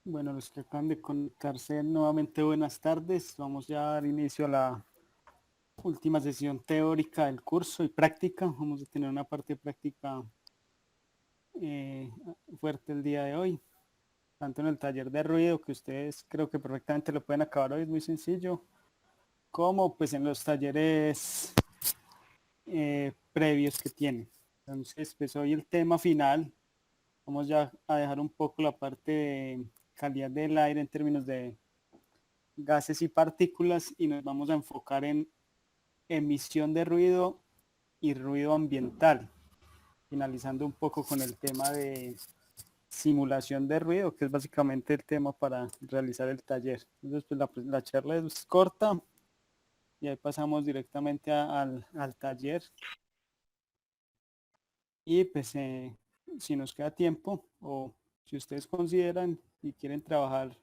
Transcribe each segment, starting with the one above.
Bueno, los que acaban de conectarse nuevamente, buenas tardes. Vamos ya a dar inicio a la última sesión teórica del curso y práctica. Vamos a tener una parte práctica eh, fuerte el día de hoy, tanto en el taller de ruido, que ustedes creo que perfectamente lo pueden acabar hoy, es muy sencillo, como pues en los talleres previos que tienen. Entonces, pues hoy el tema final, vamos ya a dejar un poco la parte de calidad del aire en términos de gases y partículas y nos vamos a enfocar en emisión de ruido y ruido ambiental, finalizando un poco con el tema de simulación de ruido, que es básicamente el tema para realizar el taller. Entonces, pues la charla es corta y ahí pasamos directamente al taller. Y pues si nos queda tiempo o si ustedes consideran y quieren trabajar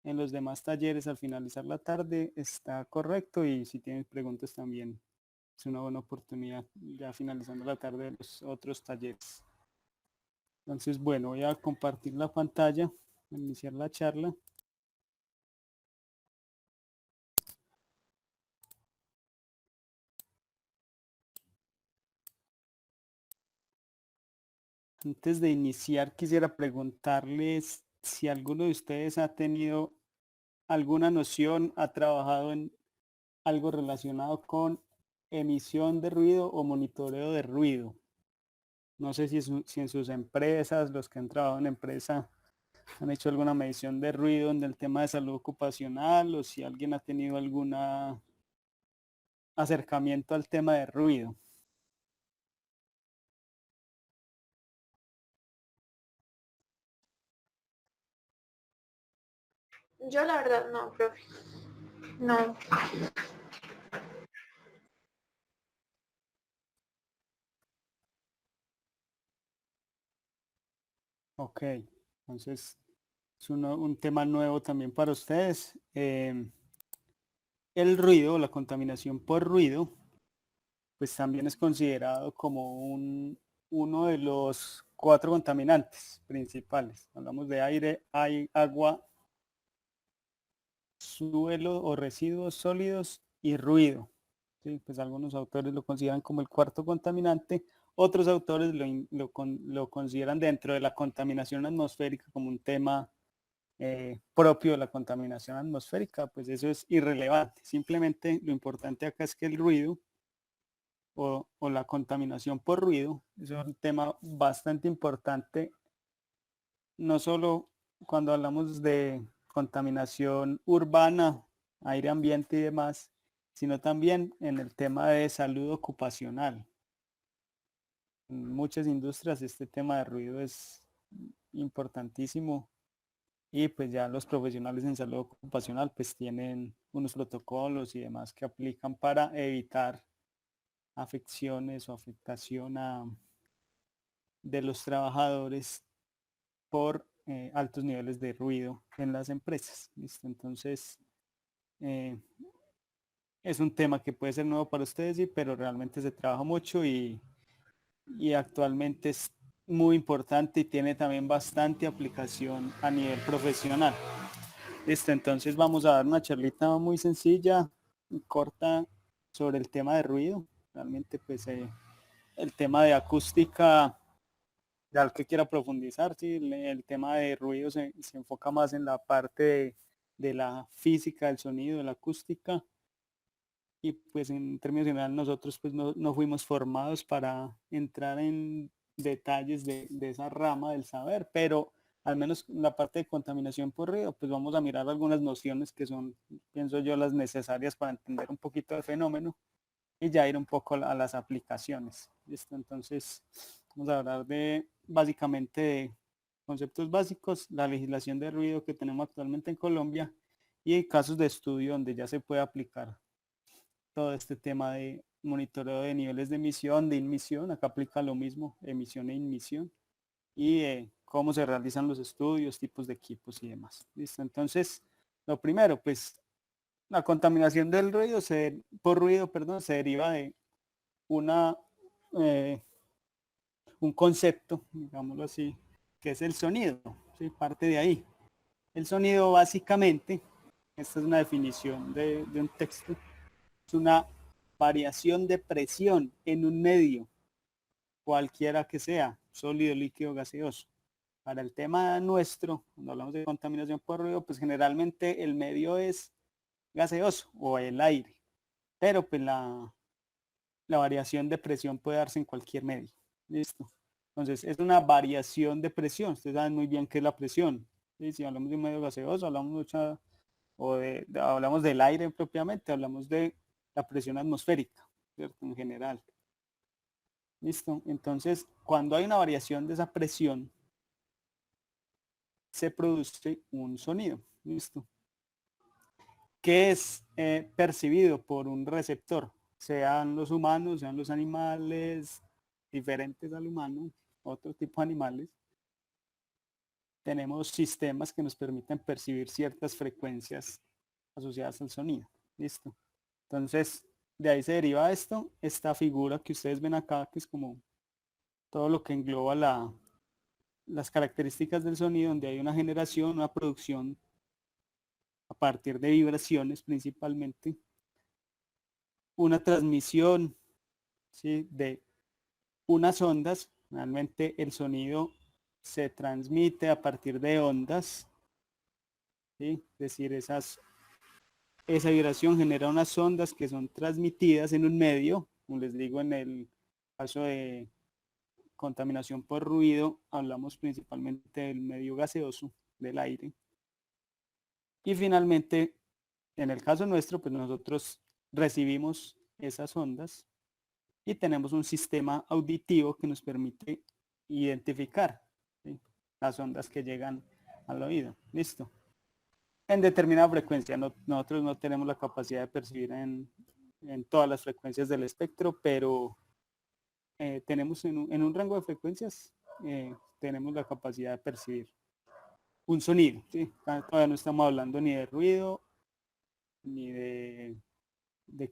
en los demás talleres al finalizar la tarde, está correcto, y si tienen preguntas también es una buena oportunidad ya finalizando la tarde de los otros talleres. Entonces, bueno, voy a compartir la pantalla, iniciar la charla. Antes de iniciar, quisiera preguntarles si alguno de ustedes ha tenido alguna noción, ha trabajado en algo relacionado con emisión de ruido o monitoreo de ruido. No sé si en sus empresas, los que han trabajado en empresa, han hecho alguna medición de ruido en el tema de salud ocupacional, o si alguien ha tenido algún acercamiento al tema de ruido. Yo la verdad no, profe. No. Ok, entonces es un tema nuevo también para ustedes. El ruido, la contaminación por ruido, pues también es considerado como uno de los 4 contaminantes principales. Hablamos de aire, agua, suelo o residuos sólidos y ruido. ¿Sí? Pues algunos autores lo consideran como el cuarto contaminante, otros autores lo consideran dentro de la contaminación atmosférica como un tema propio de la contaminación atmosférica. Pues eso es irrelevante. Simplemente lo importante acá es que el ruido o la contaminación por ruido es un tema bastante importante, no solo cuando hablamos de contaminación urbana, aire ambiente y demás, sino también en el tema de salud ocupacional. En muchas industrias este tema de ruido es importantísimo, y pues ya los profesionales en salud ocupacional pues tienen unos protocolos y demás que aplican para evitar afecciones o afectación de los trabajadores por altos niveles de ruido en las empresas. ¿Listo? Entonces, eh, es un tema que puede ser nuevo para ustedes, sí, pero realmente se trabaja mucho y actualmente es muy importante y tiene también bastante aplicación a nivel profesional. Listo, entonces vamos a dar una charlita muy sencilla, corta, sobre el tema de ruido. Realmente pues el tema de acústica, ya el que quiera profundizar, sí, el tema de ruido se enfoca más en la parte de la física del sonido, de la acústica, y pues en términos generales nosotros pues no fuimos formados para entrar en detalles de esa rama del saber, pero al menos la parte de contaminación por ruido, pues vamos a mirar algunas nociones que son, pienso yo, las necesarias para entender un poquito el fenómeno y ya ir un poco a las aplicaciones. ¿Listo? Entonces, vamos a hablar de básicamente de conceptos básicos, la legislación de ruido que tenemos actualmente en Colombia y casos de estudio donde ya se puede aplicar todo este tema de monitoreo de niveles de emisión, de inmisión. Acá aplica lo mismo, emisión e inmisión, y cómo se realizan los estudios, tipos de equipos y demás. ¿Listo? Entonces, lo primero, pues la contaminación del ruido por ruido, perdón, se deriva de una, eh, un concepto, digámoslo así, que es el sonido, ¿sí? Parte de ahí. El sonido básicamente, esta es una definición de un texto, es una variación de presión en un medio, cualquiera que sea, sólido, líquido, gaseoso. Para el tema nuestro, cuando hablamos de contaminación por ruido, pues generalmente el medio es gaseoso o el aire, pero pues la variación de presión puede darse en cualquier medio. Listo. Entonces, es una variación de presión. Ustedes saben muy bien qué es la presión. ¿Sí? Si hablamos de un medio gaseoso, hablamos mucho, hablamos del aire propiamente, hablamos de la presión atmosférica, ¿cierto? En general. Listo. Entonces, cuando hay una variación de esa presión, se produce un sonido. Listo. Que es percibido por un receptor, sean los humanos, sean los animales diferentes al humano, otro tipo de animales. Tenemos sistemas que nos permiten percibir ciertas frecuencias asociadas al sonido. Listo. Entonces, de ahí se deriva esto, esta figura que ustedes ven acá, que es como todo lo que engloba las características del sonido, donde hay una generación, una producción a partir de vibraciones principalmente, una transmisión, ¿sí? De unas ondas. Realmente el sonido se transmite a partir de ondas, ¿sí? Es decir, esa vibración genera unas ondas que son transmitidas en un medio, como les digo, en el caso de contaminación por ruido, hablamos principalmente del medio gaseoso, del aire. Y finalmente, en el caso nuestro, pues nosotros recibimos esas ondas y tenemos un sistema auditivo que nos permite identificar, ¿sí? Las ondas que llegan al oído. Listo. En determinada frecuencia. Nosotros no tenemos la capacidad de percibir en todas las frecuencias del espectro, pero tenemos en un rango de frecuencias, tenemos la capacidad de percibir un sonido. ¿Sí? Todavía no estamos hablando ni de ruido, ni de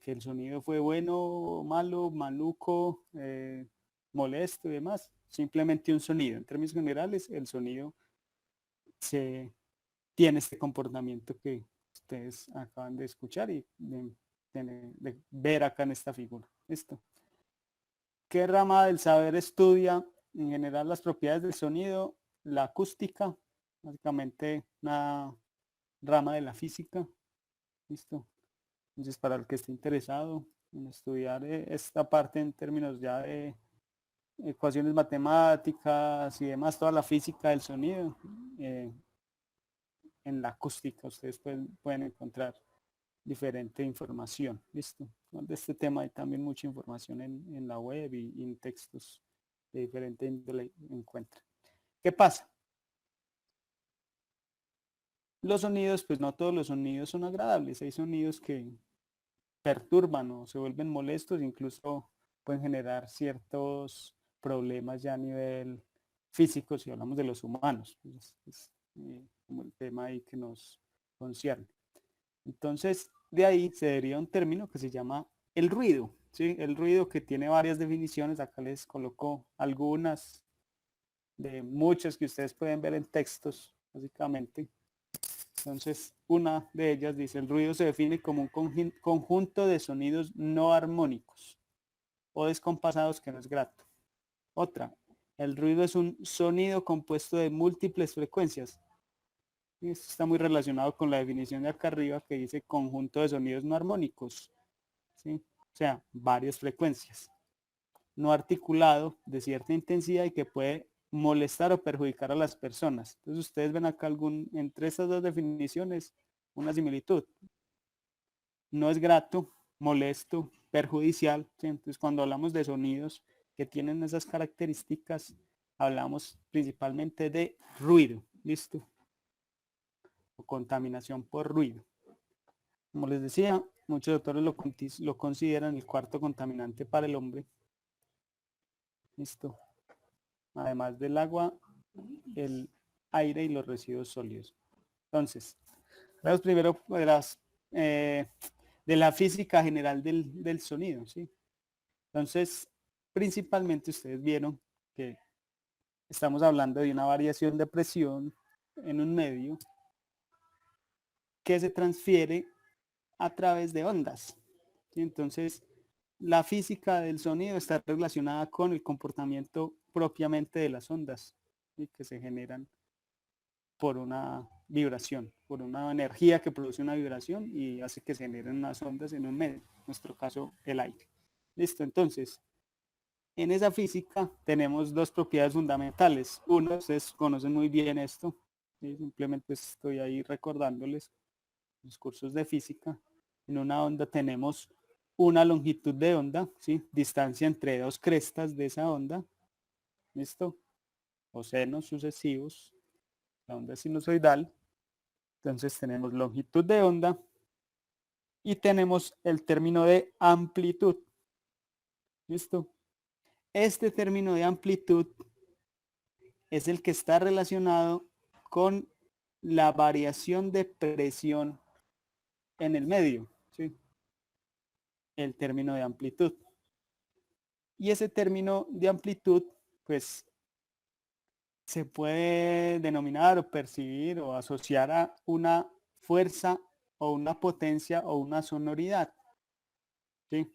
que el sonido fue bueno, malo, maluco, molesto y demás. Simplemente un sonido. En términos generales, el sonido tiene este comportamiento que ustedes acaban de escuchar y de ver acá en esta figura. Listo. ¿Qué rama del saber estudia en general las propiedades del sonido? La acústica, básicamente una rama de la física. Listo. Entonces, para el que esté interesado en estudiar esta parte en términos ya de ecuaciones matemáticas y demás, toda la física del sonido, en la acústica ustedes pueden encontrar diferente información. Listo. De este tema hay también mucha información en la web y en textos de diferente índole encuentran. ¿Qué pasa? Los sonidos, pues no todos los sonidos son agradables. Hay sonidos que perturban o se vuelven molestos, incluso pueden generar ciertos problemas ya a nivel físico si hablamos de los humanos. Es como el tema ahí que nos concierne. Entonces, de ahí se deriva un término que se llama el ruido. ¿Sí? El ruido, que tiene varias definiciones. Acá les coloco algunas de muchas que ustedes pueden ver en textos, básicamente. Entonces, una de ellas dice: el ruido se define como un conjunto de sonidos no armónicos o descompasados que no es grato. Otra: el ruido es un sonido compuesto de múltiples frecuencias. Y esto está muy relacionado con la definición de acá arriba, que dice conjunto de sonidos no armónicos, ¿sí? O sea, varias frecuencias. No articulado, de cierta intensidad y que puede molestar o perjudicar a las personas. Entonces ustedes ven acá entre estas dos definiciones una similitud. No es grato, molesto, perjudicial. ¿Sí? Entonces cuando hablamos de sonidos que tienen esas características, hablamos principalmente de ruido. ¿Listo? O contaminación por ruido. Como les decía, muchos autores lo consideran el cuarto contaminante para el hombre. Listo. Además del agua, el aire y los residuos sólidos. Entonces, hablamos primero de la física general del sonido, ¿sí? Entonces, principalmente ustedes vieron que estamos hablando de una variación de presión en un medio que se transfiere a través de ondas. ¿Sí? Entonces, la física del sonido está relacionada con el comportamiento propiamente de las ondas, ¿sí? Que se generan por una vibración, por una energía que produce una vibración y hace que se generen unas ondas en un medio, en nuestro caso el aire. Listo, entonces, en esa física tenemos dos propiedades fundamentales. Uno, ustedes conocen muy bien esto, ¿sí? Simplemente estoy ahí recordándoles los cursos de física. En una onda tenemos una longitud de onda, ¿sí? Distancia entre dos crestas de esa onda, ¿listo? O senos sucesivos, la onda sinusoidal. Entonces tenemos longitud de onda y tenemos el término de amplitud, ¿listo? Este término de amplitud es el que está relacionado con la variación de presión en el medio, ¿sí? El término de amplitud. Y ese término de amplitud, pues, se puede denominar o percibir o asociar a una fuerza o una potencia o una sonoridad, ¿sí?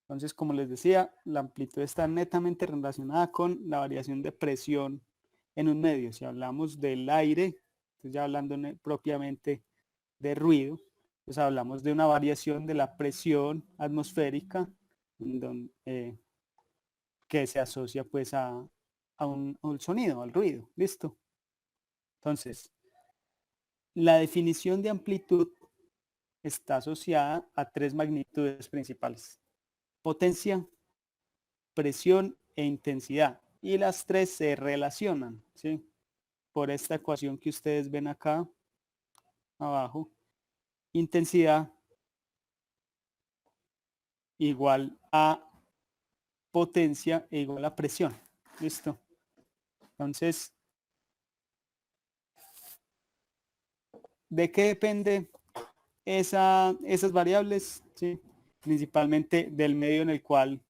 Entonces, como les decía, la amplitud está netamente relacionada con la variación de presión en un medio. Si hablamos del aire, entonces ya hablando propiamente de ruido, pues hablamos de una variación de la presión atmosférica que se asocia pues a un sonido, al ruido. ¿Listo? Entonces, la definición de amplitud está asociada a tres magnitudes principales: potencia, presión e intensidad. Y las tres se relacionan, ¿sí? Por esta ecuación que ustedes ven acá abajo. Intensidad igual a potencia e igual a presión. ¿Listo? Entonces, ¿de qué depende esas variables? ¿Sí? Principalmente del medio en el cual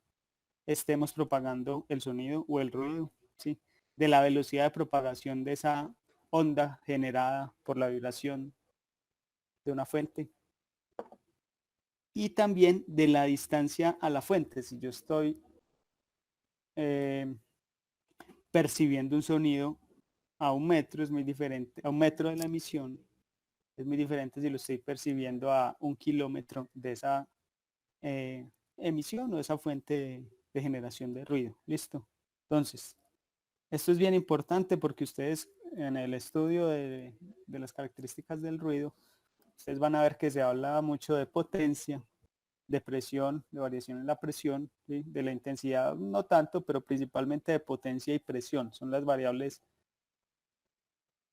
estemos propagando el sonido o el ruido, ¿sí? De la velocidad de propagación de esa onda generada por la vibración de una fuente y también de la distancia a la fuente. Si yo estoy percibiendo un sonido a 1 metro, es muy diferente, a 1 metro de la emisión, es muy diferente si lo estoy percibiendo a 1 kilómetro de esa emisión o esa fuente de generación de ruido. ¿Listo? Entonces, esto es bien importante porque ustedes en el estudio de las características del ruido, ustedes van a ver que se habla mucho de potencia, de presión, de variación en la presión, ¿sí? De la intensidad no tanto, pero principalmente de potencia y presión. Son las variables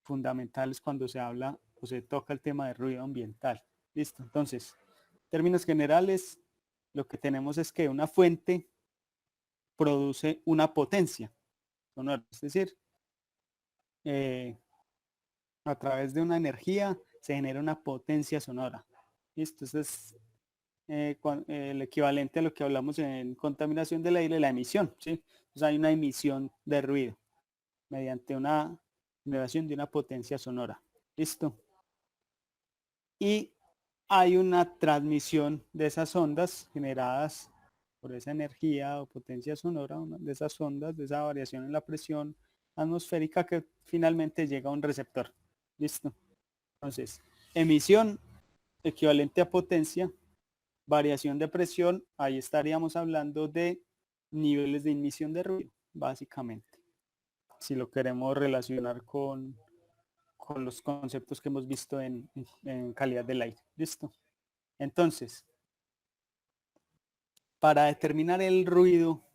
fundamentales cuando se habla o se toca el tema de ruido ambiental. Listo. Entonces, en términos generales, lo que tenemos es que una fuente produce una potencia sonora, es decir, a través de una energía se genera una potencia sonora. Listo, eso es el equivalente a lo que hablamos en contaminación del aire, la emisión, ¿sí? Entonces hay una emisión de ruido mediante una generación de una potencia sonora. ¿Listo? Y hay una transmisión de esas ondas generadas por esa energía o potencia sonora, de esas ondas, de esa variación en la presión atmosférica que finalmente llega a un receptor. ¿Listo? Entonces, emisión equivalente a potencia, variación de presión, ahí estaríamos hablando de niveles de emisión de ruido, básicamente, si lo queremos relacionar con los conceptos que hemos visto en calidad del aire. ¿Listo? Entonces, para determinar el ruido,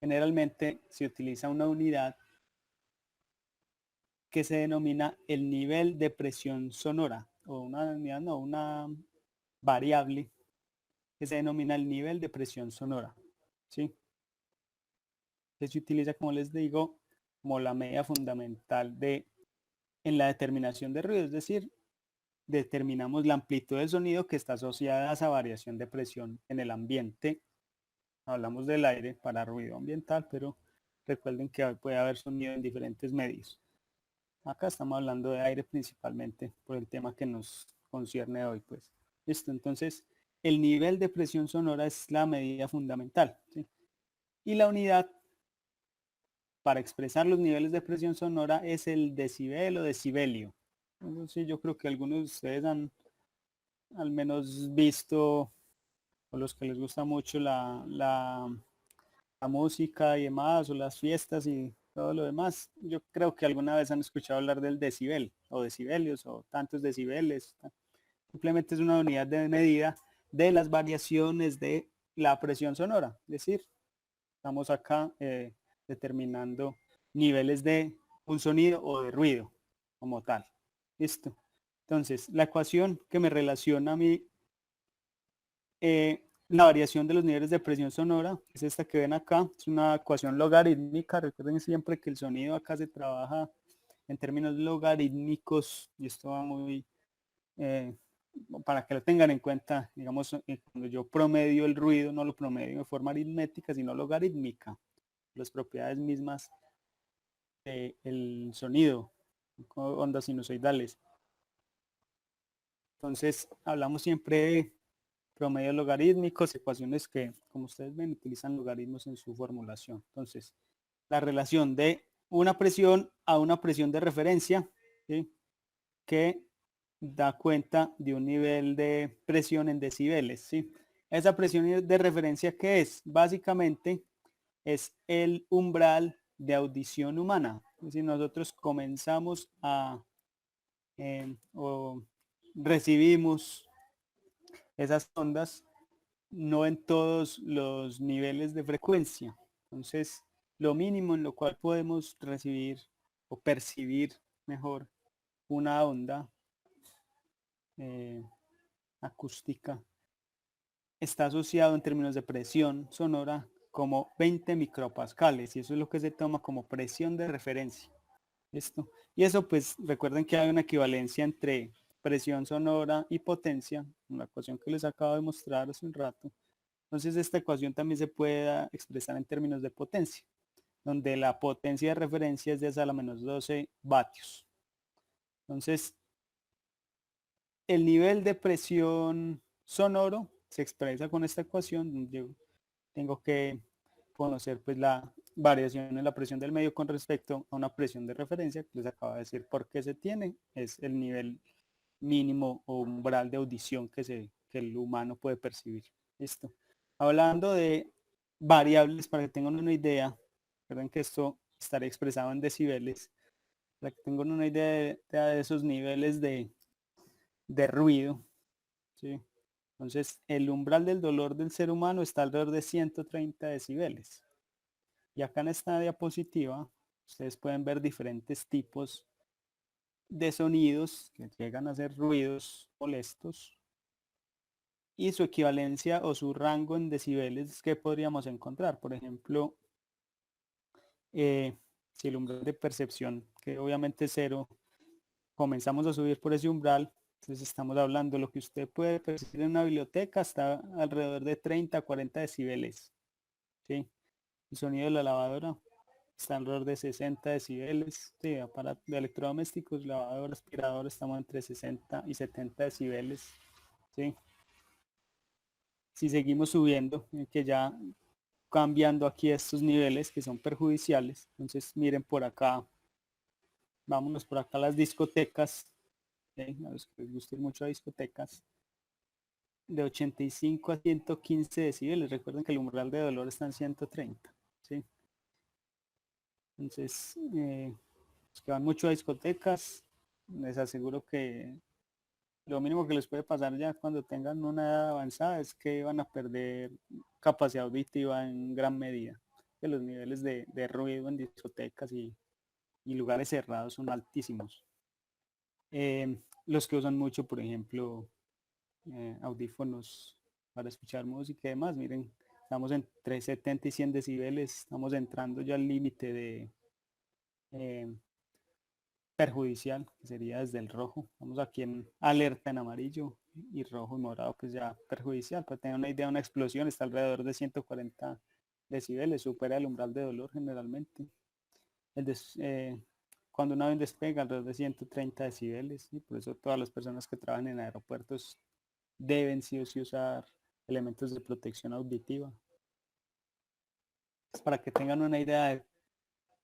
generalmente se utiliza una unidad que se denomina el nivel de presión sonora, o una unidad, no, una variable que se denomina el nivel de presión sonora, ¿sí? Que se utiliza, como les digo, como la medida fundamental en la determinación de ruido, es decir, determinamos la amplitud del sonido que está asociada a esa variación de presión en el ambiente. Hablamos del aire para ruido ambiental, pero recuerden que puede haber sonido en diferentes medios. Acá estamos hablando de aire principalmente por el tema que nos concierne hoy, pues. Listo, entonces el nivel de presión sonora es la medida fundamental, ¿sí? Y la unidad para expresar los niveles de presión sonora es el decibel o decibelio. Entonces yo creo que algunos de ustedes han al menos visto, o los que les gusta mucho la música y demás, o las fiestas y todo lo demás, yo creo que alguna vez han escuchado hablar del decibel, o decibelios, o tantos decibeles. Simplemente es una unidad de medida de las variaciones de la presión sonora. Es decir, estamos acá determinando niveles de un sonido o de ruido como tal. Listo. Entonces, la ecuación que me relaciona a mí la variación de los niveles de presión sonora es esta que ven acá. Es una ecuación logarítmica. Recuerden siempre que el sonido acá se trabaja en términos logarítmicos y esto va muy eh, para que lo tengan en cuenta. Digamos, cuando yo promedio el ruido, no lo promedio de forma aritmética, sino logarítmica. Las propiedades mismas del sonido, ondas sinusoidales. Entonces, hablamos siempre de promedios logarítmicos, ecuaciones que, como ustedes ven, utilizan logaritmos en su formulación. Entonces, la relación de una presión a una presión de referencia, ¿sí?, que da cuenta de un nivel de presión en decibeles, ¿sí? Esa presión de referencia, ¿qué es? Básicamente es el umbral de audición humana. Es decir, nosotros comenzamos a o recibimos esas ondas no en todos los niveles de frecuencia. Entonces, lo mínimo en lo cual podemos recibir o percibir mejor una onda acústica está asociado en términos de presión sonora como 20 micropascales y eso es lo que se toma como presión de referencia. ¿Listo? Y eso pues recuerden que hay una equivalencia entre presión sonora y potencia, una ecuación que les acabo de mostrar hace un rato. Entonces esta ecuación también se puede expresar en términos de potencia, donde la potencia de referencia es 10 a la menos 12 vatios. Entonces el nivel de presión sonoro se expresa con esta ecuación. Yo tengo que conocer pues la variación en la presión del medio con respecto a una presión de referencia que les acabo de decir por qué se tiene. Es el nivel mínimo o umbral de audición que el humano puede percibir. Listo. Hablando de variables, para que tengan una idea, recuerden que esto estará expresado en decibeles, para que tengan una idea de esos niveles de ruido, ¿sí? Entonces, el umbral del dolor del ser humano está alrededor de 130 decibeles. Y acá en esta diapositiva, ustedes pueden ver diferentes tipos de sonidos que llegan a ser ruidos molestos y su equivalencia o su rango en decibeles que podríamos encontrar. Por ejemplo, si el umbral de percepción, que obviamente es cero, comenzamos a subir por ese umbral, entonces estamos hablando, lo que usted puede percibir en una biblioteca está alrededor de 30 a 40 decibeles. ¿Sí? El sonido de la lavadora está alrededor de 60 decibeles. Sí, aparatos de electrodomésticos, lavadora, aspirador, estamos entre 60 y 70 decibeles. ¿Sí? Si seguimos subiendo, que ya cambiando aquí estos niveles que son perjudiciales, entonces miren por acá, vámonos por acá a las discotecas, ¿sí?, a los que les guste mucho a discotecas, de 85 a 115 decibeles. Recuerden que el umbral de dolor está en 130. ¿Sí? Entonces, los que van mucho a discotecas, les aseguro que lo mínimo que les puede pasar ya cuando tengan una edad avanzada es que van a perder capacidad auditiva en gran medida. Que los niveles de ruido en discotecas y lugares cerrados son altísimos. Los que usan mucho, por ejemplo, audífonos para escuchar música y demás, miren, estamos entre 70 y 100 decibeles, estamos entrando ya al límite de perjudicial, que sería desde el rojo. Estamos aquí en alerta en amarillo y rojo y morado, pues ya perjudicial. Para tener una idea, una explosión está alrededor de 140 decibeles, supera el umbral de dolor generalmente. cuando un avión despega alrededor de 130 decibeles, y por eso todas las personas que trabajan en aeropuertos deben sí o sí usar elementos de protección auditiva. Para que tengan una idea de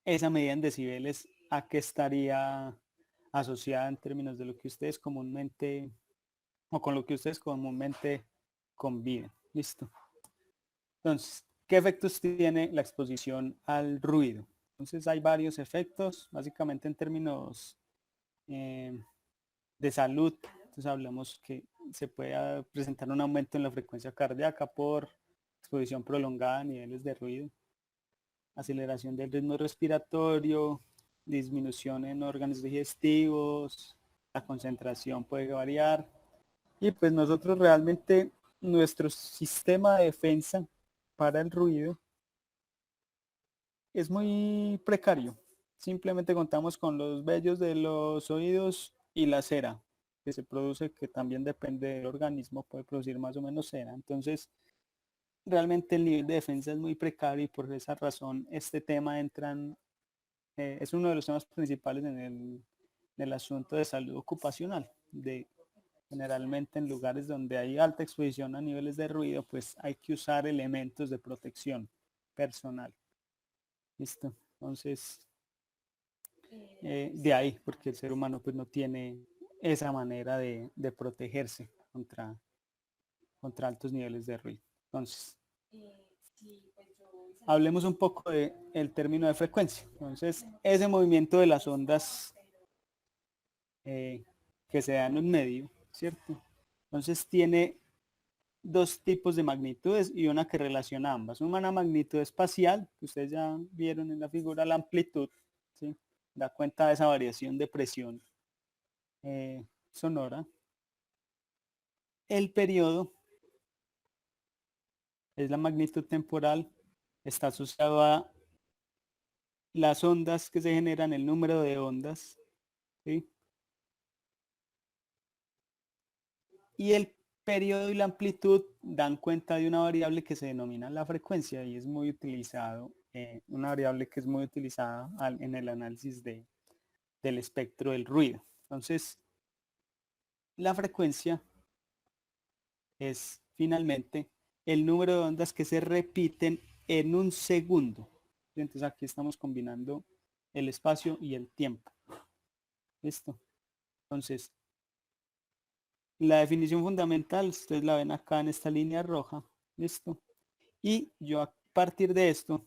esa medida en decibeles, a qué estaría asociada en términos de lo que ustedes comúnmente, o con lo que ustedes comúnmente conviven. Listo. Entonces, ¿qué efectos tiene la exposición al ruido? Entonces hay varios efectos, básicamente en términos de salud. Entonces hablamos que se puede presentar un aumento en la frecuencia cardíaca por exposición prolongada a niveles de ruido, aceleración del ritmo respiratorio, disminución en órganos digestivos, la concentración puede variar. Y pues nosotros realmente, nuestro sistema de defensa para el ruido es muy precario. Simplemente contamos con los vellos de los oídos y la cera que se produce, que también depende del organismo, puede producir más o menos cera. Entonces, realmente el nivel de defensa es muy precario y por esa razón este tema es uno de los temas principales en el asunto de salud ocupacional. Generalmente en lugares donde hay alta exposición a niveles de ruido, pues hay que usar elementos de protección personal. Listo. Entonces, de ahí, porque el ser humano pues no tiene esa manera de protegerse contra altos niveles de ruido. Entonces, hablemos un poco del término de frecuencia. Entonces, ese movimiento de las ondas que se da en un medio, ¿cierto? Entonces tiene dos tipos de magnitudes y una que relaciona ambas. Una magnitud espacial, que ustedes ya vieron en la figura, la amplitud, ¿sí? Da cuenta de esa variación de presión sonora. El periodo es la magnitud temporal, está asociado a las ondas que se generan, el número de ondas, ¿sí? Y el periodo y la amplitud dan cuenta de una variable que se denomina la frecuencia y es muy utilizado, una variable que es muy utilizada en el análisis del espectro del ruido. Entonces, la frecuencia es finalmente el número de ondas que se repiten en un segundo. Entonces aquí estamos combinando el espacio y el tiempo. ¿Listo? Entonces, la definición fundamental, ustedes la ven acá en esta línea roja. ¿Listo? Y yo a partir de esto,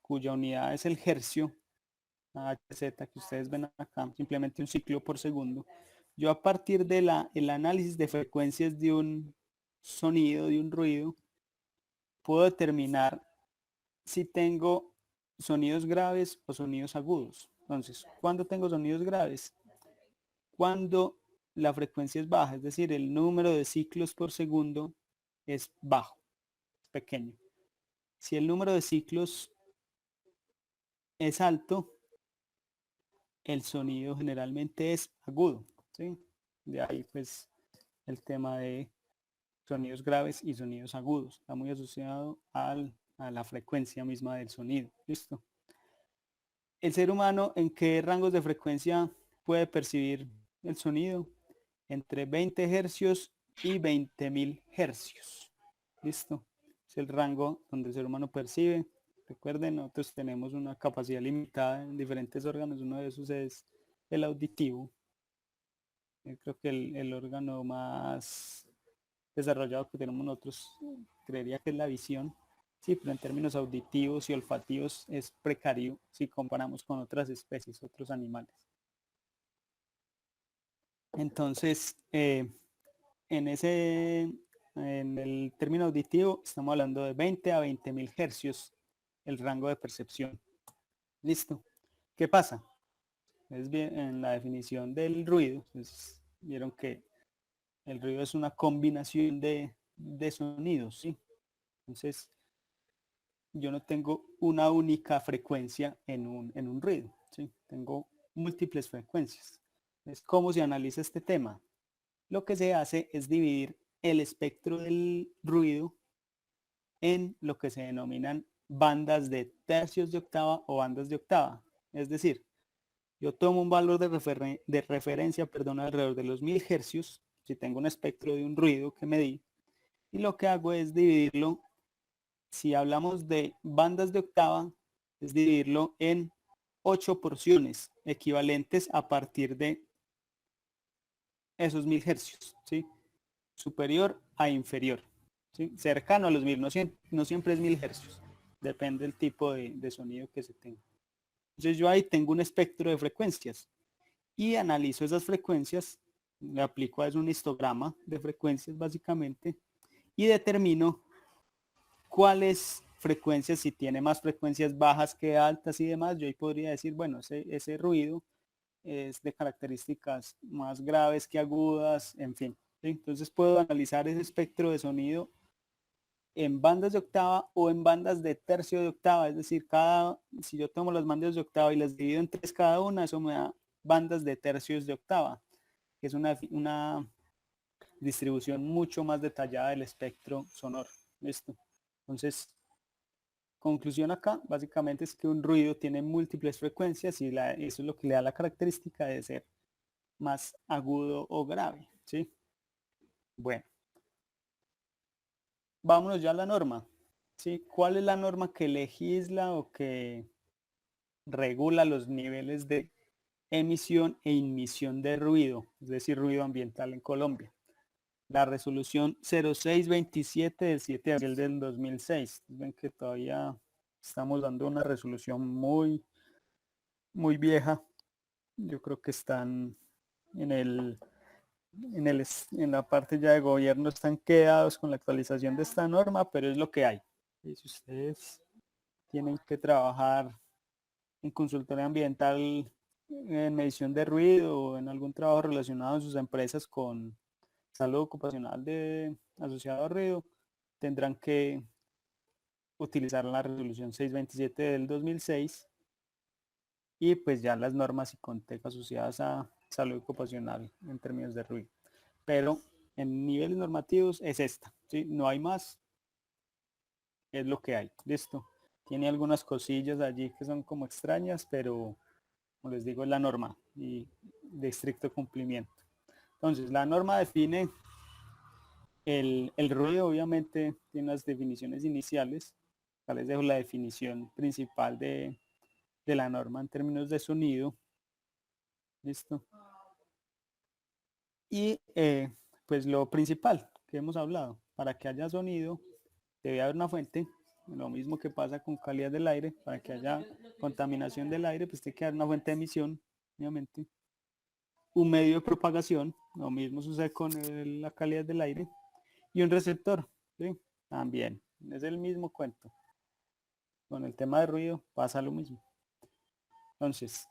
cuya unidad es el hercio, Hz que ustedes ven acá, simplemente un ciclo por segundo, yo a partir de el análisis de frecuencias de un sonido, de un ruido, puedo determinar si tengo sonidos graves o sonidos agudos. Entonces, ¿cuándo tengo sonidos graves? Cuando la frecuencia es baja, es decir, el número de ciclos por segundo es bajo, es pequeño. Si el número de ciclos es alto, el sonido generalmente es agudo, ¿sí? De ahí pues el tema de sonidos graves y sonidos agudos. Está muy asociado a la frecuencia misma del sonido. ¿Listo? El ser humano, ¿en qué rangos de frecuencia puede percibir el sonido? Entre 20 hercios y 20.000 hercios. ¿Listo? Es el rango donde el ser humano percibe. Recuerden, nosotros tenemos una capacidad limitada en diferentes órganos. Uno de esos es el auditivo. Yo creo que el órgano más desarrollado que tenemos nosotros, creería que es la visión. Sí, pero en términos auditivos y olfativos es precario si comparamos con otras especies, otros animales. Entonces, en el término auditivo estamos hablando de 20 a 20.000 hercios el rango de percepción. Listo. ¿Qué pasa? Es bien, en la definición del ruido, pues, vieron que el ruido es una combinación de sonidos, ¿sí? Entonces, yo no tengo una única frecuencia en un ruido, ¿sí? Tengo múltiples frecuencias. Es cómo se analiza este tema. Lo que se hace es dividir el espectro del ruido en lo que se denominan bandas de tercios de octava o bandas de octava. Es decir, Yo tomo un valor de referencia, perdón, alrededor de los 1000 hercios, si tengo un espectro de un ruido que medí, y lo que hago es dividirlo, si hablamos de bandas de octava, es dividirlo en 8 porciones equivalentes a partir de esos 1000 hercios, ¿sí? Superior a inferior, ¿sí? Cercano a los 1000, no siempre es 1000 hercios, depende del tipo de sonido que se tenga. Entonces yo ahí tengo un espectro de frecuencias y analizo esas frecuencias, le aplico a eso un histograma de frecuencias básicamente y determino cuáles frecuencias, si tiene más frecuencias bajas que altas y demás, yo ahí podría decir, bueno, ese ruido es de características más graves que agudas, en fin. ¿Sí? Entonces puedo analizar ese espectro de sonido en bandas de octava o en bandas de tercio de octava, es decir, si yo tomo las bandas de octava y las divido en 3 cada una, eso me da bandas de tercios de octava, que es una distribución mucho más detallada del espectro sonoro. ¿Listo? Entonces, conclusión acá, básicamente es que un ruido tiene múltiples frecuencias y eso es lo que le da la característica de ser más agudo o grave, ¿sí? Bueno, vámonos ya a la norma, ¿sí? ¿Cuál es la norma que legisla o que regula los niveles de emisión e inmisión de ruido, es decir, ruido ambiental en Colombia? La resolución 0627 del 7 de abril del 2006. Ven que todavía estamos dando una resolución muy vieja. Yo creo que están en en la parte ya de gobierno, están quedados con la actualización de esta norma, pero es lo que hay. Y si ustedes tienen que trabajar en consultoría ambiental, en medición de ruido o en algún trabajo relacionado en sus empresas con salud ocupacional asociado a ruido, tendrán que utilizar la resolución 627 del 2006 y pues ya las normas y contextos asociadas a salud ocupacional en términos de ruido. Pero en niveles normativos es esta, ¿sí? No hay más, es lo que hay, listo. Tiene algunas cosillas allí que son como extrañas, pero como les digo, es la norma y de estricto cumplimiento. Entonces, la norma define el ruido, obviamente tiene unas definiciones iniciales. Acá les dejo la definición principal de la norma en términos de sonido. Listo. Y pues lo principal que hemos hablado, para que haya sonido debe haber una fuente, lo mismo que pasa con calidad del aire, para que haya contaminación del aire, pues tiene que haber una fuente de emisión, obviamente. Un medio de propagación, lo mismo sucede con la calidad del aire. Y un receptor, ¿sí? También, es el mismo cuento. Con el tema de ruido pasa lo mismo. Entonces,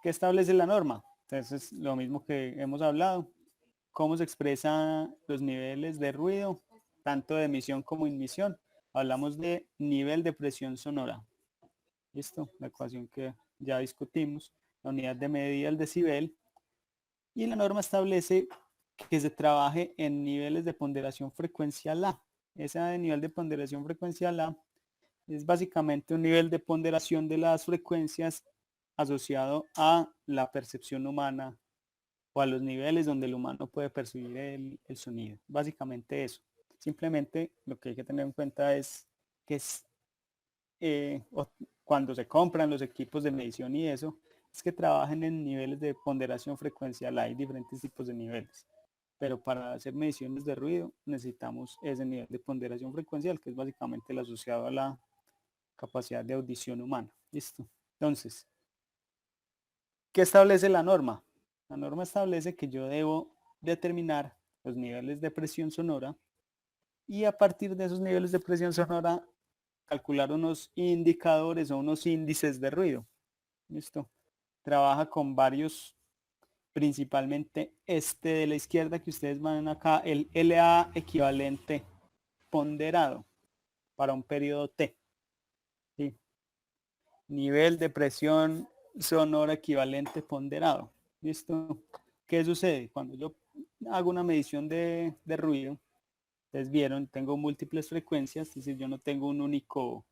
¿qué establece la norma? Entonces, lo mismo que hemos hablado, cómo se expresan los niveles de ruido, tanto de emisión como emisión. Hablamos de nivel de presión sonora. ¿Listo? La ecuación que ya discutimos. La unidad de medida, el decibel. Y la norma establece que se trabaje en niveles de ponderación frecuencial A. Ese nivel de ponderación frecuencial A es básicamente un nivel de ponderación de las frecuencias asociado a la percepción humana o a los niveles donde el humano puede percibir el sonido. Básicamente eso. Simplemente lo que hay que tener en cuenta es que cuando se compran los equipos de medición y eso, es que trabajen en niveles de ponderación frecuencial. Hay diferentes tipos de niveles. Pero para hacer mediciones de ruido necesitamos ese nivel de ponderación frecuencial, que es básicamente el asociado a la capacidad de audición humana. Listo. Entonces, ¿qué establece la norma? La norma establece que yo debo determinar los niveles de presión sonora y a partir de esos niveles de presión sonora calcular unos indicadores o unos índices de ruido. Listo. Trabaja con varios, principalmente este de la izquierda que ustedes van acá, el LA equivalente ponderado para un periodo T. ¿Sí? Nivel de presión sonora equivalente ponderado. ¿Listo? ¿Qué sucede? Cuando yo hago una medición de ruido, ustedes vieron, tengo múltiples frecuencias, es decir, yo no tengo un único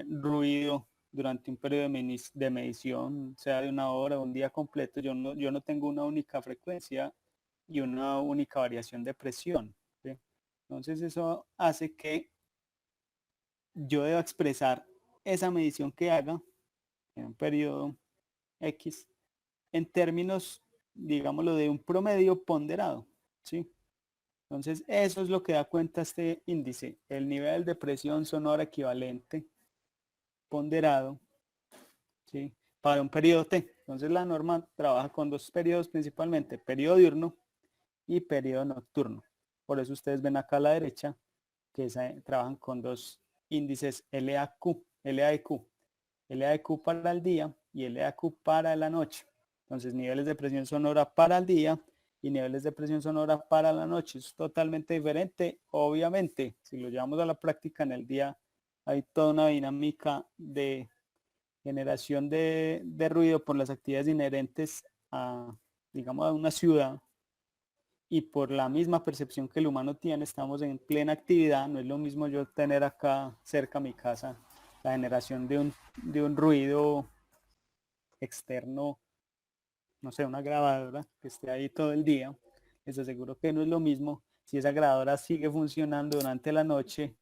ruido durante un periodo de medición, sea de una hora o un día completo, yo no tengo una única frecuencia y una única variación de presión. ¿Sí? Entonces eso hace que yo deba expresar esa medición que haga en un periodo X en términos, digámoslo, de un promedio ponderado. ¿Sí? Entonces eso es lo que da cuenta este índice, el nivel de presión sonora equivalente ponderado, ¿sí? Para un periodo T. Entonces la norma trabaja con dos periodos principalmente, periodo diurno y periodo nocturno. Por eso ustedes ven acá a la derecha que trabajan con dos índices LAQ, LAEQ. LAEQ para el día y LAQ para la noche. Entonces niveles de presión sonora para el día y niveles de presión sonora para la noche. Es totalmente diferente. Obviamente, si lo llevamos a la práctica en el día, hay toda una dinámica de generación de ruido por las actividades inherentes a, digamos, a una ciudad y por la misma percepción que el humano tiene, estamos en plena actividad, no es lo mismo yo tener acá cerca a mi casa la generación de un ruido externo, no sé, una grabadora que esté ahí todo el día, les aseguro que no es lo mismo si esa grabadora sigue funcionando durante la noche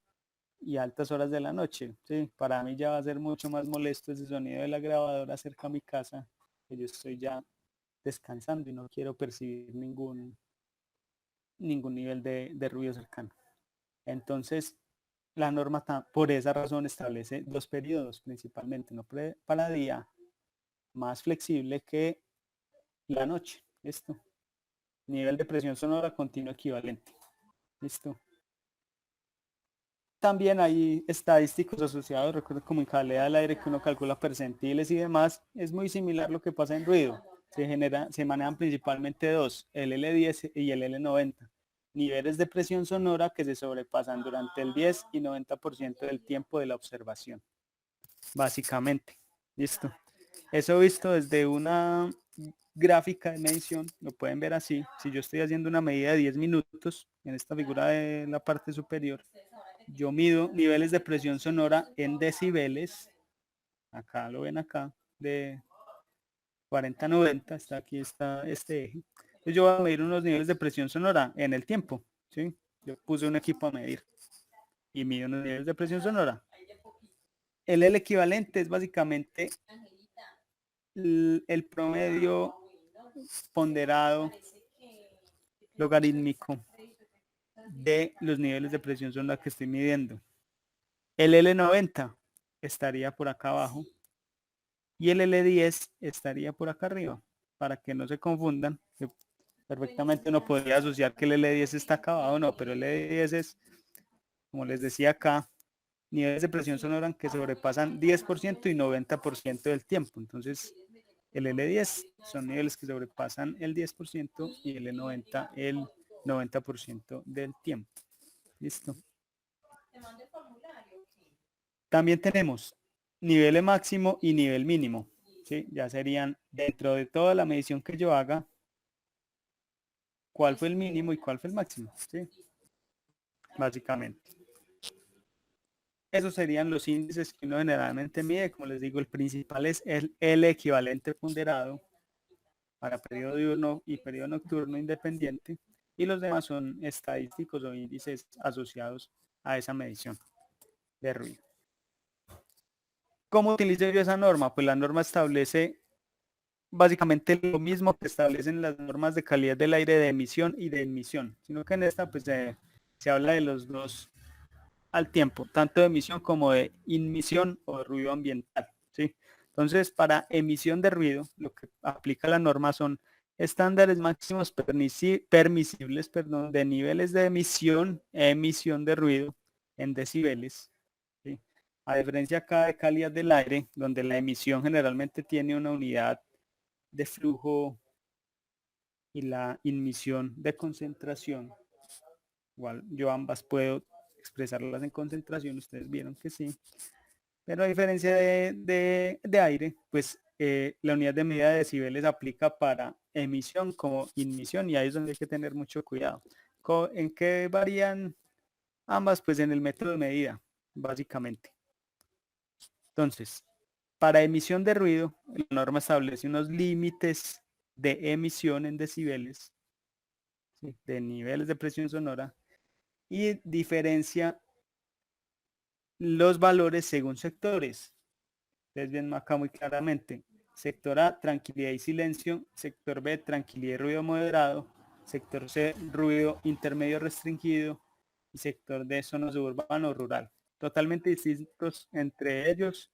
y altas horas de la noche. Sí, para mí ya va a ser mucho más molesto ese sonido de la grabadora cerca a mi casa, que yo estoy ya descansando y no quiero percibir ningún nivel de ruido cercano. Entonces, la norma por esa razón establece dos periodos principalmente, no para día, más flexible que la noche. Listo. Nivel de presión sonora continuo equivalente. Listo. También hay estadísticos asociados, recuerden como en calidad del aire que uno calcula percentiles y demás, es muy similar lo que pasa en ruido. Se manejan principalmente dos, el L10 y el L90. Niveles de presión sonora que se sobrepasan durante el 10 y 90% del tiempo de la observación. Básicamente. Listo. Eso visto desde una gráfica de medición, lo pueden ver así. Si yo estoy haciendo una medida de 10 minutos en esta figura de la parte superior, yo mido niveles de presión sonora en decibeles. Acá lo ven acá, de 40 a 90, está aquí está este eje. Entonces yo voy a medir unos niveles de presión sonora en el tiempo. ¿Sí? Yo puse un equipo a medir y mido unos niveles de presión sonora. El equivalente es básicamente el promedio ponderado logarítmico de los niveles de presión sonora que estoy midiendo. El L90 estaría por acá abajo y el L10 estaría por acá arriba, para que no se confundan. Perfectamente uno podría asociar que el L10 está acá abajo, no, pero el L10 es, como les decía acá, niveles de presión sonora que sobrepasan 10% y 90% del tiempo. Entonces, el L10 son niveles que sobrepasan el 10% y el L90 el 90% del tiempo. Listo. También tenemos nivel máximo y nivel mínimo. ¿Sí? Ya serían dentro de toda la medición que yo haga, cuál fue el mínimo y cuál fue el máximo. ¿Sí? Básicamente. Esos serían los índices que uno generalmente mide. Como les digo, el principal es el equivalente ponderado para periodo diurno y periodo nocturno independiente. Y los demás son estadísticos o índices asociados a esa medición de ruido. ¿Cómo utilizo yo esa norma? Pues la norma establece básicamente lo mismo que establecen las normas de calidad del aire de emisión y de emisión, sino que en esta pues se habla de los dos al tiempo, tanto de emisión como de inmisión o de ruido ambiental, ¿sí? Entonces, para emisión de ruido, lo que aplica la norma son estándares máximos permisibles, de niveles de emisión de ruido en decibeles, ¿sí? A diferencia acá de calidad del aire, donde la emisión generalmente tiene una unidad de flujo y la inmisión de concentración. Igual yo ambas puedo expresarlas en concentración, ustedes vieron que sí. Pero a diferencia de aire, pues la unidad de medida de decibeles aplica para emisión como inmisión y ahí es donde hay que tener mucho cuidado. ¿En qué varían ambas? Pues en el método de medida, básicamente. Entonces, para emisión de ruido, la norma establece unos límites de emisión en decibeles, ¿sí? De niveles de presión sonora, y diferencia los valores según sectores. Ustedes ven acá muy claramente. Sector A, tranquilidad y silencio. Sector B, tranquilidad y ruido moderado. Sector C, ruido intermedio restringido. Y sector D, zona suburbano o rural. Totalmente distintos entre ellos,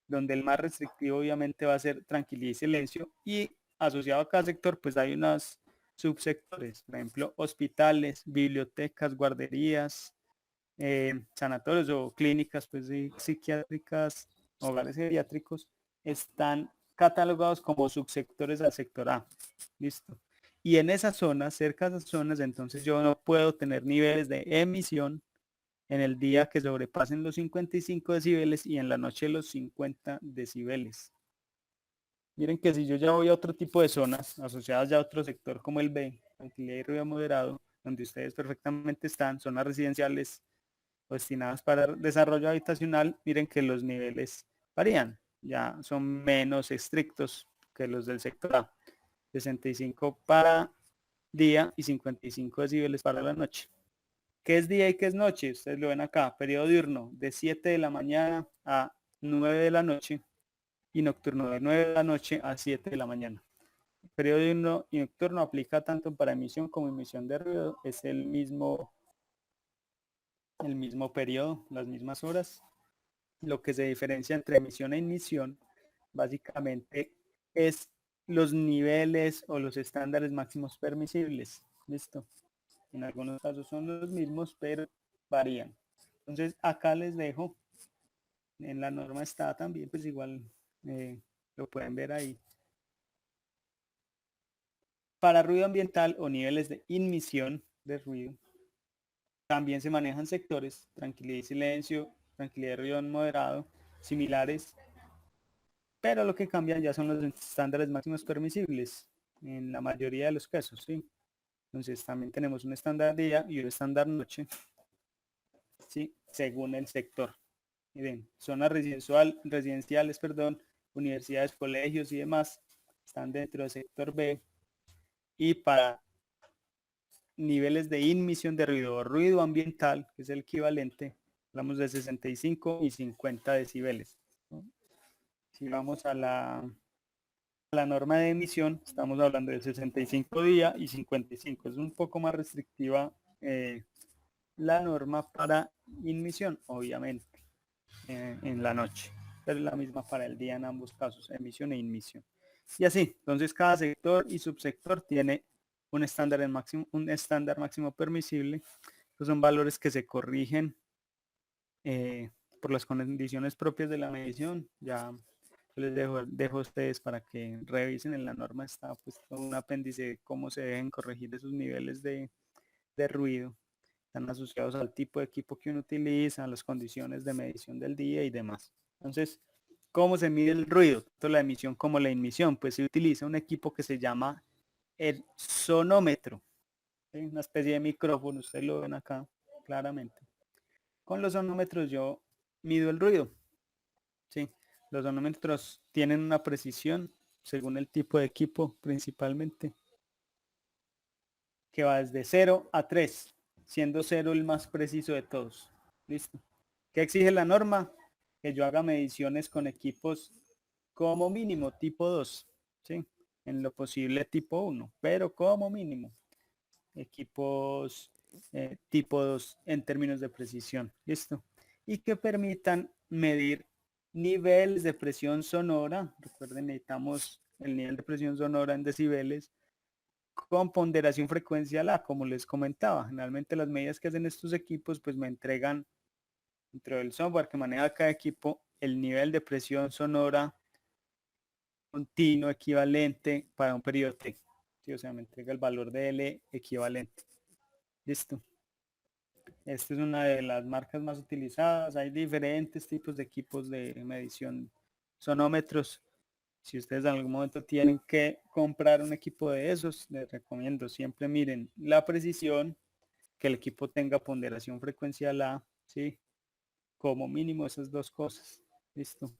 donde el más restrictivo obviamente va a ser tranquilidad y silencio. Y asociado a cada sector, pues hay unos subsectores. Por ejemplo, hospitales, bibliotecas, guarderías, sanatorios o clínicas pues, psiquiátricas, hogares geriátricos, están catalogados como subsectores al sector A. Listo. Y en esas zonas, cerca de esas zonas, entonces yo no puedo tener niveles de emisión en el día que sobrepasen los 55 decibeles y en la noche los 50 decibeles. Miren que si yo ya voy a otro tipo de zonas asociadas ya a otro sector como el B, tranquilidad y ruido moderado, donde ustedes perfectamente están, zonas residenciales o destinadas para desarrollo habitacional, miren que los niveles varían, ya son menos estrictos que los del sector A. 65 para día y 55 decibeles para la noche. ¿Qué es día y qué es noche? Ustedes lo ven acá, periodo diurno de 7 de la mañana a 9 de la noche y nocturno de 9 de la noche a 7 de la mañana. El periodo diurno y nocturno aplica tanto para emisión como emisión de ruido, es el mismo periodo, las mismas horas. Lo que se diferencia entre emisión e emisión básicamente es los niveles o los estándares máximos permisibles. Listo. En algunos casos son los mismos, pero varían. Entonces acá les dejo, en la norma está también, pues igual lo pueden ver ahí. Para ruido ambiental o niveles de emisión de ruido, también se manejan sectores, tranquilidad y silencio, tranquilidad y ruido moderado, similares, pero lo que cambian ya son los estándares máximos permisibles en la mayoría de los casos, ¿sí? Entonces también tenemos un estándar día y un estándar noche, ¿sí? Según el sector. Miren, zonas residenciales, universidades, colegios y demás están dentro del sector B, y para niveles de emisión de ruido o ruido ambiental, que es el equivalente, hablamos de 65 y 50 decibeles, ¿no? Si vamos a la norma de emisión, estamos hablando de 65 día y 55. Es un poco más restrictiva la norma para emisión, obviamente, en la noche, pero es la misma para el día en ambos casos, emisión e emisión. Y así, entonces cada sector y subsector tiene un estándar máximo permisible, que son valores que se corrigen por las condiciones propias de la medición. Ya les dejo a ustedes para que revisen. En la norma está pues un apéndice de cómo se deben corregir esos niveles de ruido. Están asociados al tipo de equipo que uno utiliza, a las condiciones de medición del día y demás. Entonces, ¿cómo se mide el ruido? Tanto la emisión como la emisión. Pues se utiliza un equipo que se llama el sonómetro, ¿sí? Una especie de micrófono, ustedes lo ven acá claramente. Con los sonómetros yo mido el ruido, ¿sí? Los sonómetros tienen una precisión según el tipo de equipo principalmente, que va desde 0 a 3, siendo 0 el más preciso de todos. Listo. ¿Qué exige la norma? Que yo haga mediciones con equipos como mínimo tipo 2, ¿sí? En lo posible tipo 1, pero como mínimo equipos tipo 2 en términos de precisión. Listo. Y que permitan medir niveles de presión sonora. Recuerden, necesitamos el nivel de presión sonora en decibeles con ponderación frecuencial A, como les comentaba. Generalmente las medidas que hacen estos equipos pues me entregan dentro del software que maneja cada equipo el nivel de presión sonora continuo equivalente para un periodo T. ¿Sí? O sea, me entrega el valor de L equivalente. Listo. Esta es una de las marcas más utilizadas. Hay diferentes tipos de equipos de medición, sonómetros. Si ustedes en algún momento tienen que comprar un equipo de esos, les recomiendo siempre miren la precisión, que el equipo tenga ponderación frecuencial A, ¿sí? Como mínimo esas dos cosas. Listo.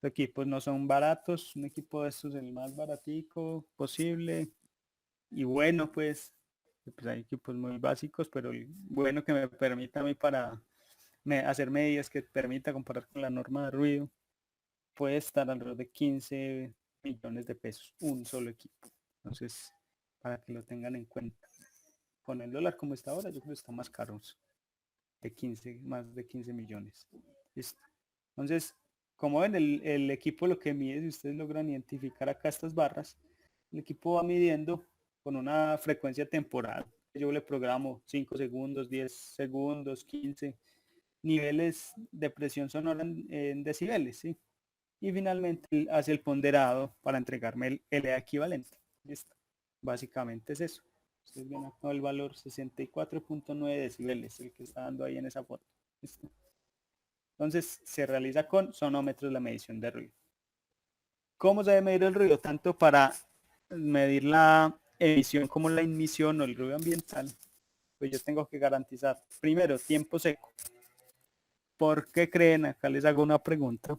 Los equipos no son baratos, un equipo de estos es el más baratico posible y bueno, pues hay equipos muy básicos, pero el bueno que me permita a mí para hacer medidas que permita comparar con la norma de ruido, puede estar alrededor de 15 millones de pesos, un solo equipo. Entonces, para que lo tengan en cuenta. Con el dólar como está ahora, yo creo que está más caro, de 15, más de 15 millones. ¿Listo? Entonces, como ven, el equipo lo que mide, si ustedes logran identificar acá estas barras, el equipo va midiendo con una frecuencia temporal. Yo le programo 5 segundos, 10 segundos, 15 niveles de presión sonora en decibeles, ¿sí? Y finalmente hace el ponderado para entregarme el LA equivalente. ¿Listo? Básicamente es eso. Ustedes ven acá el valor 64.9 decibeles, el que está dando ahí en esa foto. ¿Listo? Entonces se realiza con sonómetros la medición de ruido. ¿Cómo se debe medir el ruido? Tanto para medir la emisión como la emisión o el ruido ambiental, pues yo tengo que garantizar primero tiempo seco. ¿Por qué creen? Acá les hago una pregunta.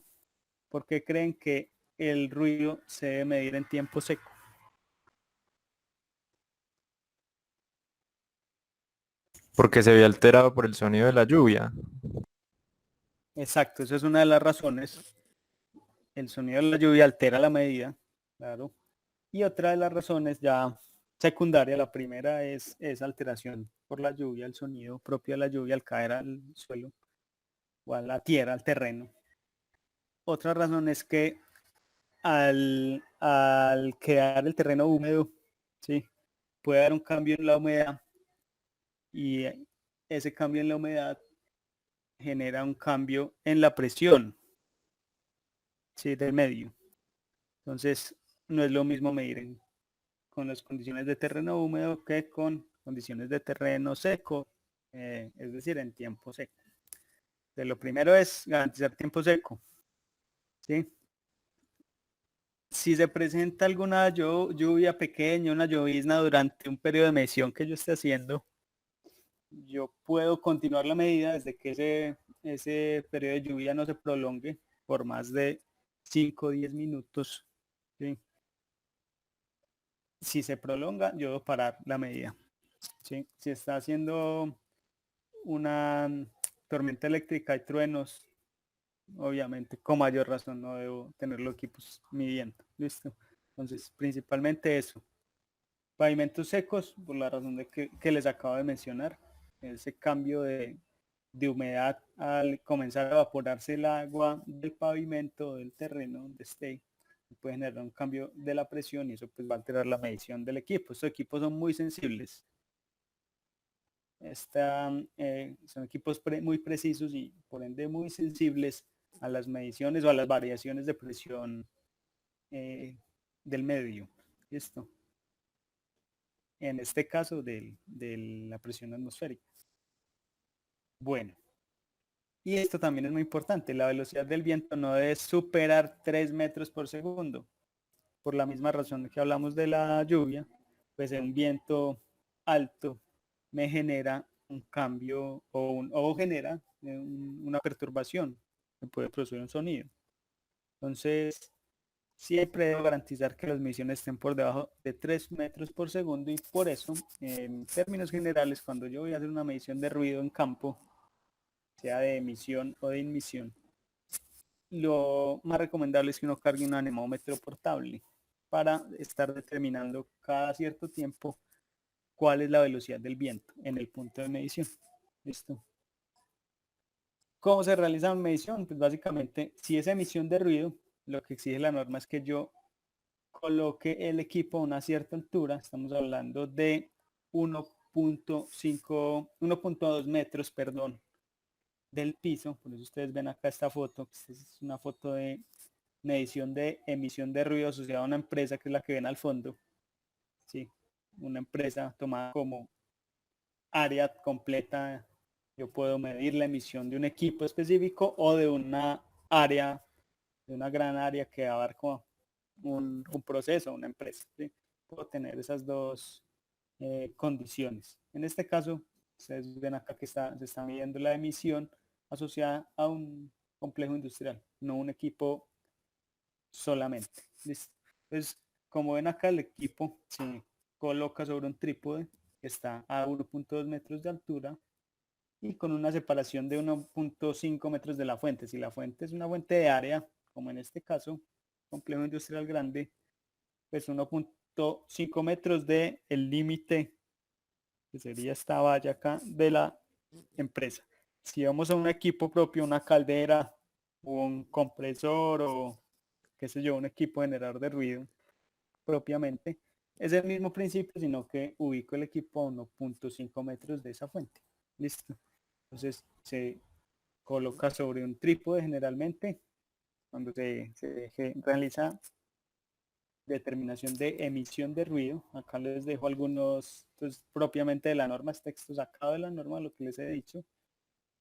¿Por qué creen que el ruido se debe medir en tiempo seco? Porque se ve alterado por el sonido de la lluvia. Exacto, esa es una de las razones. El sonido de la lluvia altera la medida, claro. Y otra de las razones ya secundaria, la primera es alteración por la lluvia, el sonido propio de la lluvia al caer al suelo o a la tierra, al terreno. Otra razón es que al quedar el terreno húmedo, ¿sí? Puede haber un cambio en la humedad y ese cambio en la humedad genera un cambio en la presión, ¿sí? Del medio. Entonces, no es lo mismo medir con las condiciones de terreno húmedo que con condiciones de terreno seco, es decir, en tiempo seco. Entonces, lo primero es garantizar tiempo seco, ¿sí? Si se presenta alguna lluvia pequeña, una llovizna durante un periodo de medición que yo esté haciendo, yo puedo continuar la medida desde que ese periodo de lluvia no se prolongue por más de 5 o 10 minutos. ¿Sí? Si se prolonga, yo debo parar la medida. ¿Sí? Si está haciendo una tormenta eléctrica y truenos, obviamente con mayor razón no debo tener los equipos midiendo. ¿Listo? Entonces, principalmente eso. Pavimentos secos, por la razón de que les acabo de mencionar, ese cambio de humedad al comenzar a evaporarse el agua del pavimento, del terreno donde esté, puede generar un cambio de la presión y eso pues va a alterar la medición del equipo. Estos equipos son muy sensibles. Son equipos muy precisos y por ende muy sensibles a las mediciones o a las variaciones de presión del medio. ¿Listo? En este caso de la presión atmosférica. Bueno, y esto también es muy importante, la velocidad del viento no debe superar 3 metros por segundo. Por la misma razón que hablamos de la lluvia, pues un viento alto me genera un cambio o genera una perturbación que puede producir un sonido. Entonces, siempre debo garantizar que las mediciones estén por debajo de 3 metros por segundo y por eso, en términos generales, cuando yo voy a hacer una medición de ruido en campo, sea de emisión o de emisión, lo más recomendable es que uno cargue un anemómetro portable para estar determinando cada cierto tiempo cuál es la velocidad del viento en el punto de medición. ¿Listo? ¿Cómo se realiza una medición? Pues básicamente, si es emisión de ruido, lo que exige la norma es que yo coloque el equipo a una cierta altura, estamos hablando de 1.2 metros, perdón, del piso. Por eso ustedes ven acá esta foto, esta es una foto de medición de emisión de ruido asociada a una empresa que es la que ven al fondo. ¿Sí? Una empresa tomada como área completa. Yo puedo medir la emisión de un equipo específico o de una área, de una gran área que abarca un proceso, una empresa. ¿Sí? Puedo tener esas dos condiciones. En este caso, ustedes ven acá que se está midiendo la emisión asociada a un complejo industrial, no un equipo solamente. ¿Listo? Entonces, como ven acá, el equipo se coloca sobre un trípode que está a 1.2 metros de altura y con una separación de 1.5 metros de la fuente. Si la fuente es una fuente de área, como en este caso, complejo industrial grande, pues 1.5 metros de el límite, que sería esta valla acá, de la empresa. Si vamos a un equipo propio, una caldera, un compresor o qué sé yo, un equipo generador de ruido propiamente, es el mismo principio, sino que ubico el equipo a 1.5 metros de esa fuente. Listo. Entonces se coloca sobre un trípode generalmente cuando se realiza determinación de emisión de ruido. Acá les dejo algunos, pues, propiamente de la norma, es texto sacado de la norma, lo que les he dicho.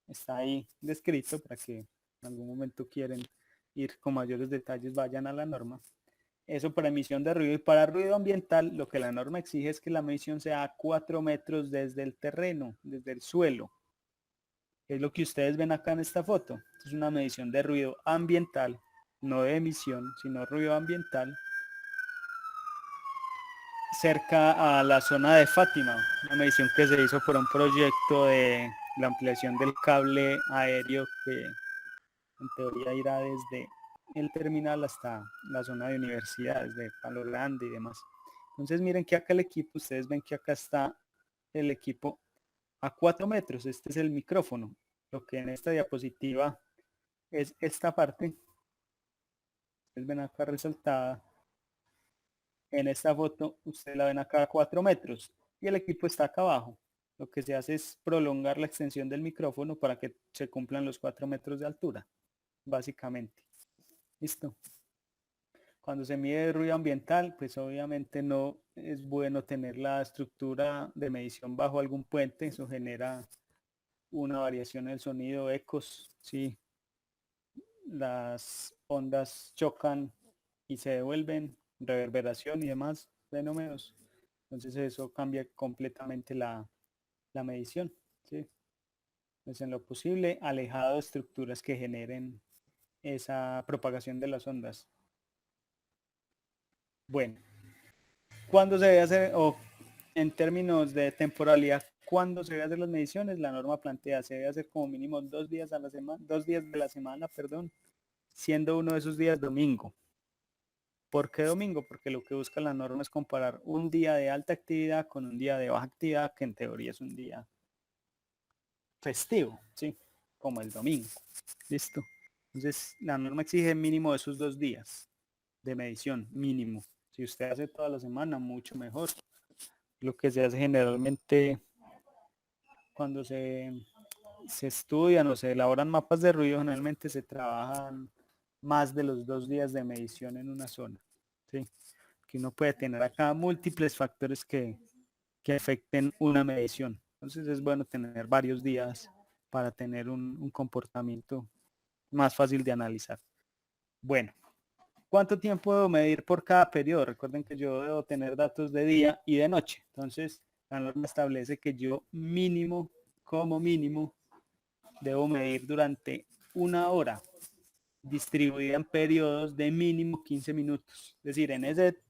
Está ahí descrito para que en algún momento quieren ir con mayores detalles, vayan a la norma. Eso para emisión de ruido. Y para ruido ambiental, lo que la norma exige es que la medición sea a 4 metros desde el terreno, desde el suelo. Es lo que ustedes ven acá en esta foto. Es una medición de ruido ambiental, no de emisión, sino ruido ambiental, cerca a la zona de Fátima, una medición que se hizo por un proyecto de la ampliación del cable aéreo que en teoría irá desde el terminal hasta la zona de universidades de Palo Grande y demás. Entonces miren que acá el equipo, ustedes ven que acá está el equipo a 4 metros, este es el micrófono, lo que en esta diapositiva es esta parte, ustedes ven acá resaltada, en esta foto ustedes la ven acá a 4 metros y el equipo está acá abajo. Lo que se hace es prolongar la extensión del micrófono para que se cumplan los 4 metros de altura, básicamente. Listo. Cuando se mide ruido ambiental, pues obviamente no es bueno tener la estructura de medición bajo algún puente, eso genera una variación en el sonido, ecos, sí, las ondas chocan y se devuelven, reverberación y demás fenómenos. Entonces eso cambia completamente la medición, ¿sí? Pues en lo posible, alejado de estructuras que generen esa propagación de las ondas. Bueno, ¿cuándo se debe hacer, o en términos de temporalidad, cuándo se debe hacer las mediciones? La norma plantea, se debe hacer como mínimo 2 días a la semana, 2 días de la semana, perdón, siendo uno de esos días domingo. ¿Por qué domingo? Porque lo que busca la norma es comparar un día de alta actividad con un día de baja actividad, que en teoría es un día festivo, ¿sí? Como el domingo. ¿Listo? Entonces, la norma exige mínimo esos 2 días de medición, mínimo. Si usted hace toda la semana, mucho mejor. Lo que se hace generalmente cuando se estudian o se elaboran mapas de ruido, generalmente se trabajan más de los 2 días de medición en una zona. ¿Sí? Que uno puede tener acá múltiples factores que afecten una medición. Entonces es bueno tener varios días para tener un comportamiento más fácil de analizar. Bueno, ¿cuánto tiempo debo medir por cada periodo? Recuerden que yo debo tener datos de día y de noche. Entonces, la norma establece que yo mínimo, como mínimo, debo medir durante 1 hora, distribuida en periodos de mínimo 15 minutos. Es decir, en ese,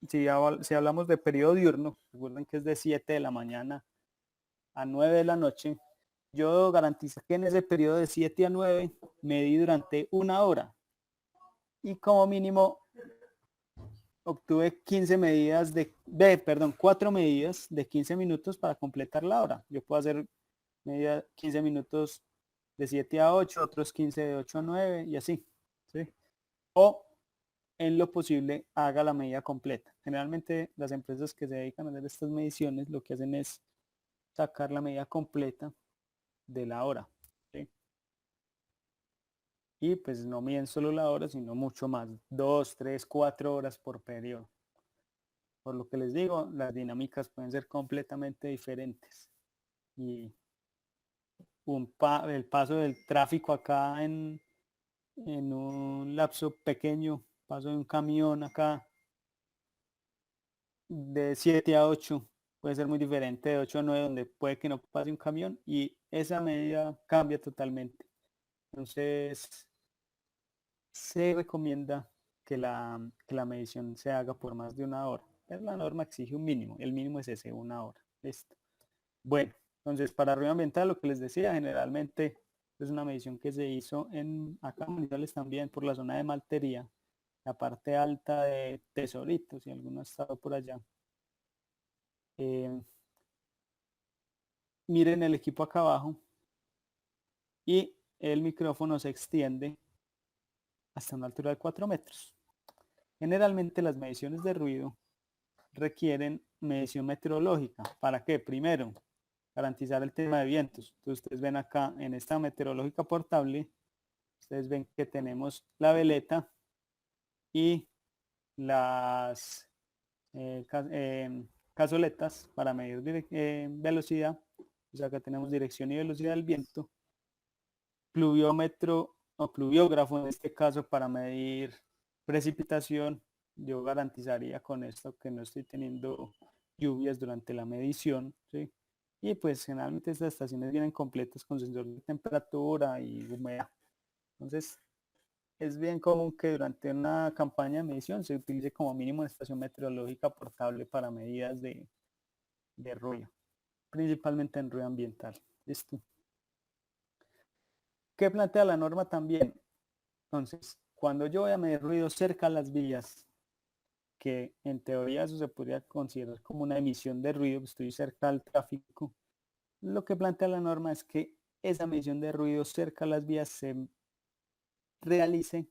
si hablamos de periodo diurno, recuerden que es de 7 de la mañana a 9 de la noche, yo garantizo que en ese periodo de 7 a 9 medí durante 1 hora y como mínimo obtuve 15 medidas perdón, 4 medidas de 15 minutos para completar la hora. Yo puedo hacer medida 15 minutos de 7 a 8, otros 15 de 8 a 9 y así, ¿sí? O en lo posible haga la medida completa. Generalmente las empresas que se dedican a hacer estas mediciones lo que hacen es sacar la medida completa de la hora, ¿sí? Y pues no miden solo la hora, sino mucho más, 2, 3, 4 horas por periodo. Por lo que les digo, las dinámicas pueden ser completamente diferentes. Y el paso del tráfico acá en un lapso pequeño, paso de un camión acá de 7 a 8 puede ser muy diferente de 8 a 9 donde puede que no pase un camión y esa medida cambia totalmente. Entonces se recomienda que la medición se haga por más de 1 hora. Pero la norma exige un mínimo. El mínimo es ese, 1 hora. Listo. Bueno, entonces para ruido ambiental, lo que les decía, generalmente es una medición que se hizo acá en Manizales también por la zona de Maltería, la parte alta de Tesorito, si alguno ha estado por allá. Miren el equipo acá abajo y el micrófono se extiende hasta una altura de 4 metros. Generalmente las mediciones de ruido requieren medición meteorológica. ¿Para qué? Primero, garantizar el tema de vientos. Entonces ustedes ven acá en esta meteorológica portable, ustedes ven que tenemos la veleta y las cazoletas para medir velocidad. O sea, acá tenemos dirección y velocidad del viento. Pluviómetro o pluviógrafo en este caso para medir precipitación. Yo garantizaría con esto que no estoy teniendo lluvias durante la medición, ¿sí? Y pues generalmente estas estaciones vienen completas con sensor de temperatura y humedad. Entonces es bien común que durante una campaña de medición se utilice como mínimo una estación meteorológica portable para medidas de ruido, principalmente en ruido ambiental. ¿Listo? ¿Qué plantea la norma también? Entonces, cuando yo voy a medir ruido cerca a las vías, que en teoría eso se podría considerar como una emisión de ruido, estoy cerca al tráfico, lo que plantea la norma es que esa medición de ruido cerca a las vías se realice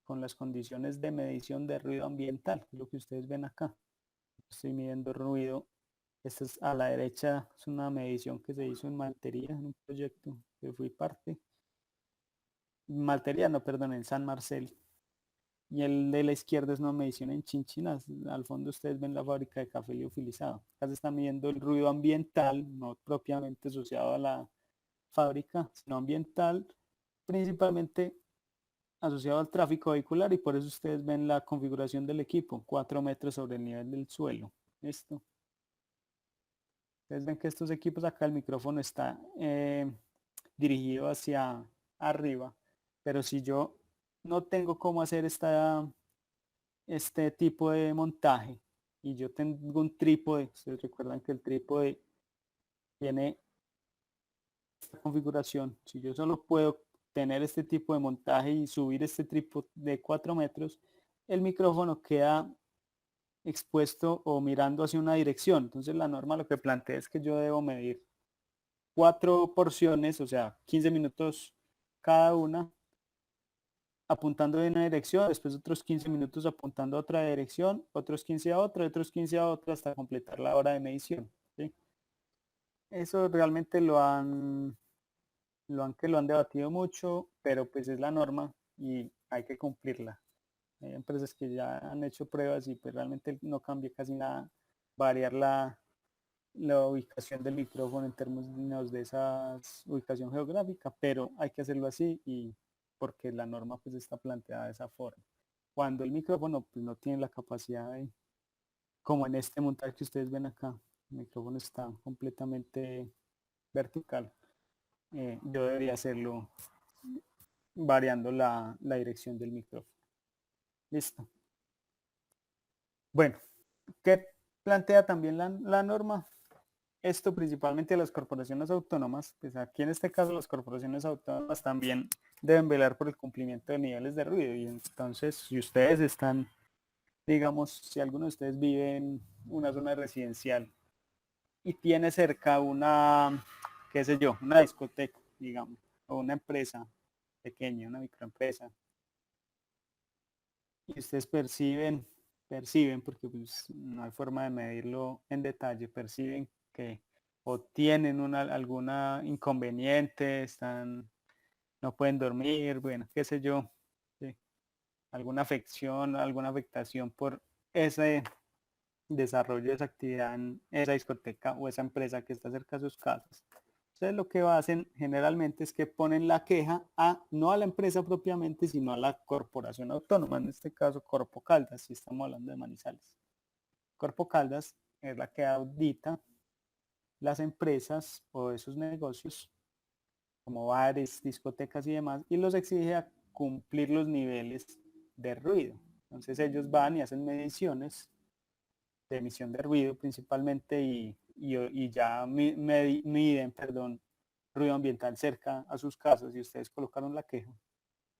con las condiciones de medición de ruido ambiental, lo que ustedes ven acá. Estoy midiendo ruido. Esta es a la derecha, es una medición que se hizo en Maltería, en un proyecto que fui parte. Maltería, no, perdón, en San Marcel. Y el de la izquierda es una medición en Chinchinas. Al fondo ustedes ven la fábrica de café liofilizado. Acá se está midiendo el ruido ambiental, no propiamente asociado a la fábrica, sino ambiental, principalmente asociado al tráfico vehicular, y por eso ustedes ven la configuración del equipo, 4 metros sobre el nivel del suelo. Esto. Ustedes ven que estos equipos acá, el micrófono está dirigido hacia arriba, pero si yo no tengo cómo hacer este tipo de montaje y yo tengo un trípode, ustedes recuerdan que el trípode tiene esta configuración, si yo solo puedo tener este tipo de montaje y subir este trípode de 4 metros, el micrófono queda expuesto o mirando hacia una dirección. Entonces la norma lo que plantea es que yo debo medir 4 porciones, o sea, 15 minutos cada una, apuntando en una dirección, después otros 15 minutos apuntando a otra dirección, otros 15 a otra, otros 15 a otra, hasta completar la hora de medición. ¿Sí? Eso realmente lo han debatido mucho, pero pues es la norma y hay que cumplirla. Hay empresas que ya han hecho pruebas y pues realmente no cambia casi nada variar la ubicación del micrófono en términos de esa ubicación geográfica, pero hay que hacerlo así y porque la norma pues está planteada de esa forma. Cuando el micrófono pues no tiene la capacidad de, como en este montaje que ustedes ven acá, el micrófono está completamente vertical, yo debería hacerlo variando la dirección del micrófono. Listo. Bueno, ¿qué plantea también la norma? Esto principalmente a las corporaciones autónomas, pues aquí en este caso las corporaciones autónomas también deben velar por el cumplimiento de niveles de ruido. Y entonces, si ustedes están, digamos, si alguno de ustedes vive en una zona residencial y tiene cerca una, qué sé yo, una discoteca, digamos, o una empresa pequeña, una microempresa, y ustedes perciben, porque pues, no hay forma de medirlo en detalle, perciben que o tienen alguna inconveniente, no pueden dormir, bueno, qué sé yo, ¿sí? Alguna afección, alguna afectación por ese desarrollo de esa actividad en esa discoteca o esa empresa que está cerca de sus casas. Entonces lo que hacen generalmente es que ponen la queja no a la empresa propiamente, sino a la corporación autónoma, en este caso Corpo Caldas, si estamos hablando de Manizales. Corpo Caldas es la que audita las empresas o esos negocios como bares, discotecas y demás, y los exige a cumplir los niveles de ruido. Entonces ellos van y hacen mediciones de emisión de ruido principalmente y ya miden, perdón, ruido ambiental cerca a sus casas y ustedes colocaron la queja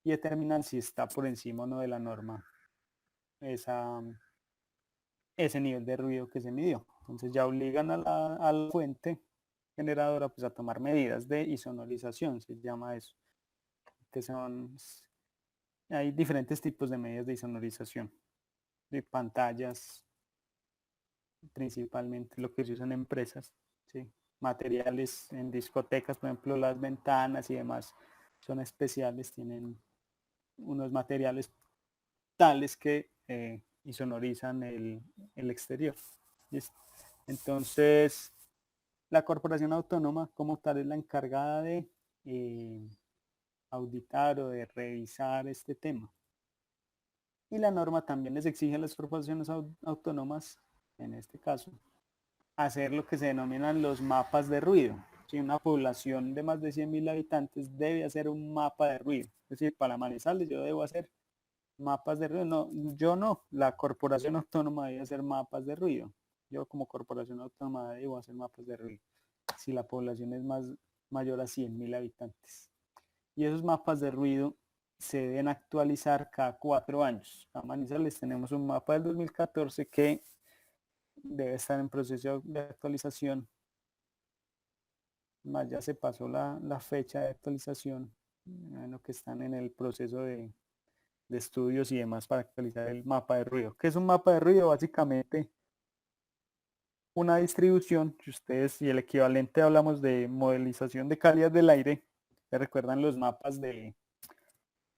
y determinan si está por encima o no de la norma ese nivel de ruido que se midió. Entonces ya obligan a la fuente generadora pues a tomar medidas de insonorización, se llama eso, que hay diferentes tipos de medidas de insonorización, de pantallas, principalmente lo que se usa en empresas, ¿sí? Materiales en discotecas, por ejemplo, las ventanas y demás son especiales, tienen unos materiales tales que insonorizan el exterior. ¿Listo? Entonces, la corporación autónoma como tal es la encargada de auditar o de revisar este tema. Y la norma también les exige a las corporaciones autónomas, en este caso, hacer lo que se denominan los mapas de ruido. Si una población de más de 100.000 habitantes debe hacer un mapa de ruido. Es decir, para Manizales yo debo hacer mapas de ruido. No, yo no. La corporación autónoma debe hacer mapas de ruido. Yo como corporación autónoma debo hacer mapas de ruido. Si la población es mayor a 100.000 habitantes. Y esos mapas de ruido se deben actualizar cada 4 años. A Manizales tenemos un mapa del 2014 que debe estar en proceso de actualización. Más ya se pasó la fecha de actualización, en lo que están en el proceso de estudios y demás para actualizar el mapa de ruido. ¿Qué es un mapa de ruido? Básicamente una distribución, si ustedes y el equivalente hablamos de modelización de calidad del aire, ¿se recuerdan los mapas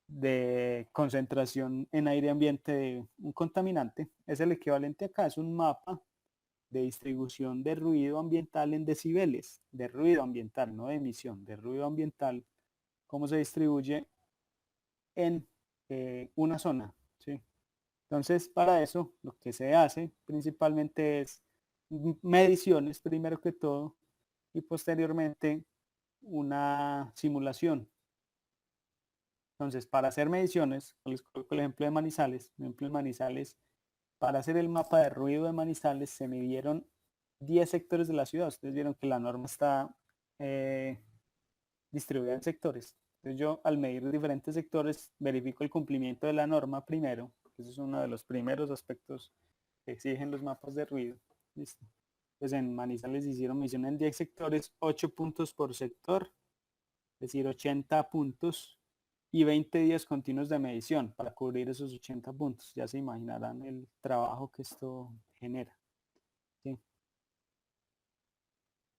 de concentración en aire ambiente de un contaminante? Es el equivalente acá, es un mapa de distribución de ruido ambiental en decibeles, de ruido ambiental, no de emisión, de ruido ambiental, cómo se distribuye en una zona, ¿sí? Entonces, para eso, lo que se hace principalmente es mediciones, primero que todo, y posteriormente una simulación. Entonces, para hacer mediciones, les coloco el ejemplo de Manizales. Por ejemplo, en Manizales, para hacer el mapa de ruido de Manizales, se midieron 10 sectores de la ciudad. Ustedes vieron que la norma está distribuida en sectores. Entonces yo al medir diferentes sectores verifico el cumplimiento de la norma primero. Ese es uno de los primeros aspectos que exigen los mapas de ruido. ¿Listo? Pues en Manizales hicieron medición en 10 sectores, 8 puntos por sector, es decir, 80 puntos y 20 días continuos de medición para cubrir esos 80 puntos. Ya se imaginarán el trabajo que esto genera. ¿Sí?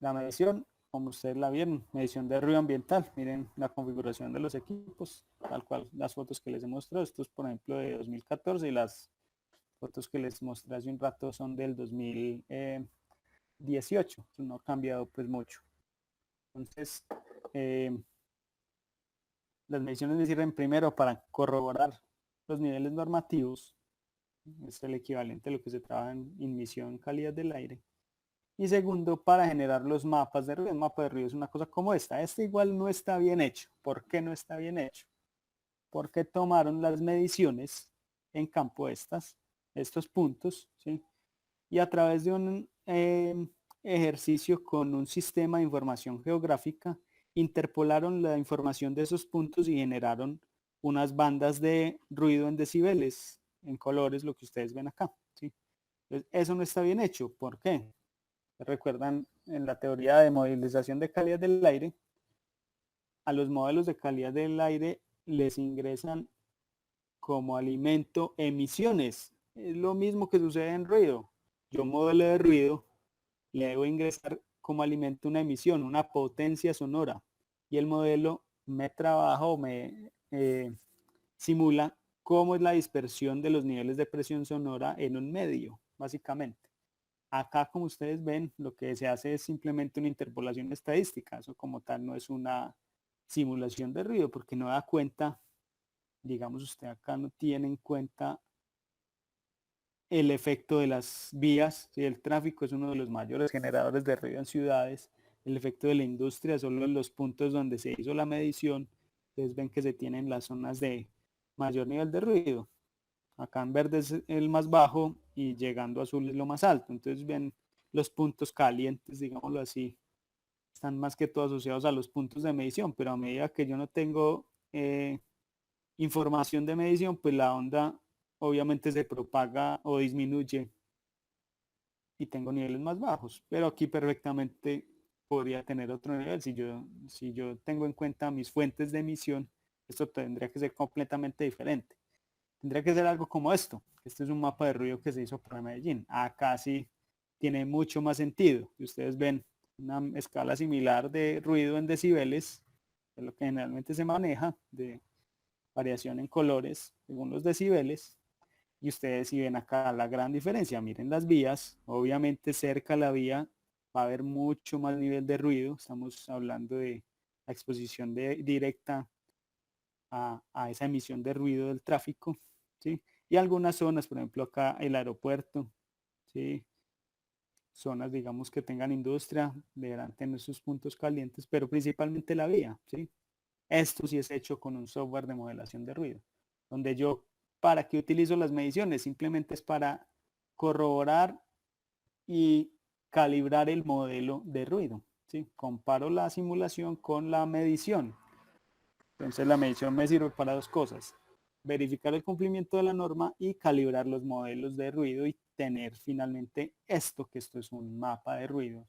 La medición, como ustedes la vieron, medición de ruido ambiental. Miren la configuración de los equipos, tal cual las fotos que les he mostrado. Estos, por ejemplo, de 2014 y las fotos que les mostré hace un rato son del 2018. No ha cambiado pues mucho. Entonces, las mediciones les sirven primero para corroborar los niveles normativos. Es el equivalente a lo que se trabaja en emisión calidad del aire. Y segundo, para generar los mapas de ruido. Un mapa de ruido es una cosa como esta. Este igual no está bien hecho. ¿Por qué no está bien hecho? Porque tomaron las mediciones en campo estos puntos, ¿sí? Y a través de un ejercicio con un sistema de información geográfica, interpolaron la información de esos puntos y generaron unas bandas de ruido en decibeles, en colores, lo que ustedes ven acá, ¿sí? Entonces, eso no está bien hecho. ¿Por qué? Recuerdan en la teoría de modelización de calidad del aire, a los modelos de calidad del aire les ingresan como alimento emisiones. Es lo mismo que sucede en ruido. Yo modelo de ruido, le debo ingresar como alimento una emisión, una potencia sonora. Y el modelo me trabaja o me simula cómo es la dispersión de los niveles de presión sonora en un medio, básicamente. Acá, como ustedes ven, lo que se hace es simplemente una interpolación estadística. Eso como tal no es una simulación de ruido porque no da cuenta, digamos, usted acá no tiene en cuenta el efecto de las vías. ¿Sí? El tráfico es uno de los mayores generadores de ruido en ciudades. El efecto de la industria, solo en los puntos donde se hizo la medición, ustedes ven que se tienen las zonas de mayor nivel de ruido. Acá en verde es el más bajo y llegando a azul es lo más alto. Entonces ven los puntos calientes, digámoslo así, están más que todo asociados a los puntos de medición, pero a medida que yo no tengo información de medición, pues la onda obviamente se propaga o disminuye y tengo niveles más bajos, pero aquí perfectamente podría tener otro nivel. Si yo tengo en cuenta mis fuentes de emisión, esto tendría que ser completamente diferente. Tendría que ser algo como esto. Este es un mapa de ruido que se hizo para Medellín. Acá sí tiene mucho más sentido. Y ustedes ven una escala similar de ruido en decibeles, que es lo que generalmente se maneja, de variación en colores según los decibeles. Y ustedes si ven acá la gran diferencia, miren las vías, obviamente cerca a la vía va a haber mucho más nivel de ruido, estamos hablando de la exposición directa a esa emisión de ruido del tráfico, ¿sí? Y algunas zonas, por ejemplo acá el aeropuerto, ¿sí? Zonas digamos que tengan industria, deberán tener sus puntos calientes, pero principalmente la vía, ¿sí? Esto sí es hecho con un software de modelación de ruido, donde yo, ¿para qué utilizo las mediciones? Simplemente es para corroborar y calibrar el modelo de ruido, ¿sí? Comparo la simulación con la medición. Entonces la medición me sirve para dos cosas: verificar el cumplimiento de la norma y calibrar los modelos de ruido y tener finalmente esto, que esto es un mapa de ruido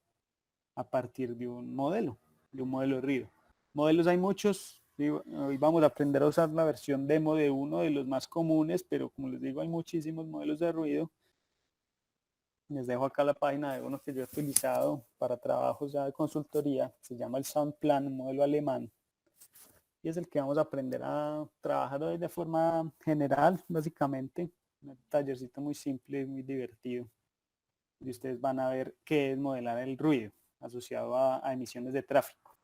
a partir de un modelo de ruido. Modelos hay muchos. Hoy vamos a aprender a usar la versión demo de uno de los más comunes, pero como les digo, hay muchísimos modelos de ruido. Les dejo acá la página de uno que yo he utilizado para trabajos ya de consultoría. Se llama el Soundplan, un modelo alemán. Y es el que vamos a aprender a trabajar hoy de forma general, básicamente. Un tallercito muy simple y muy divertido. Y ustedes van a ver qué es modelar el ruido asociado a emisiones de tráfico.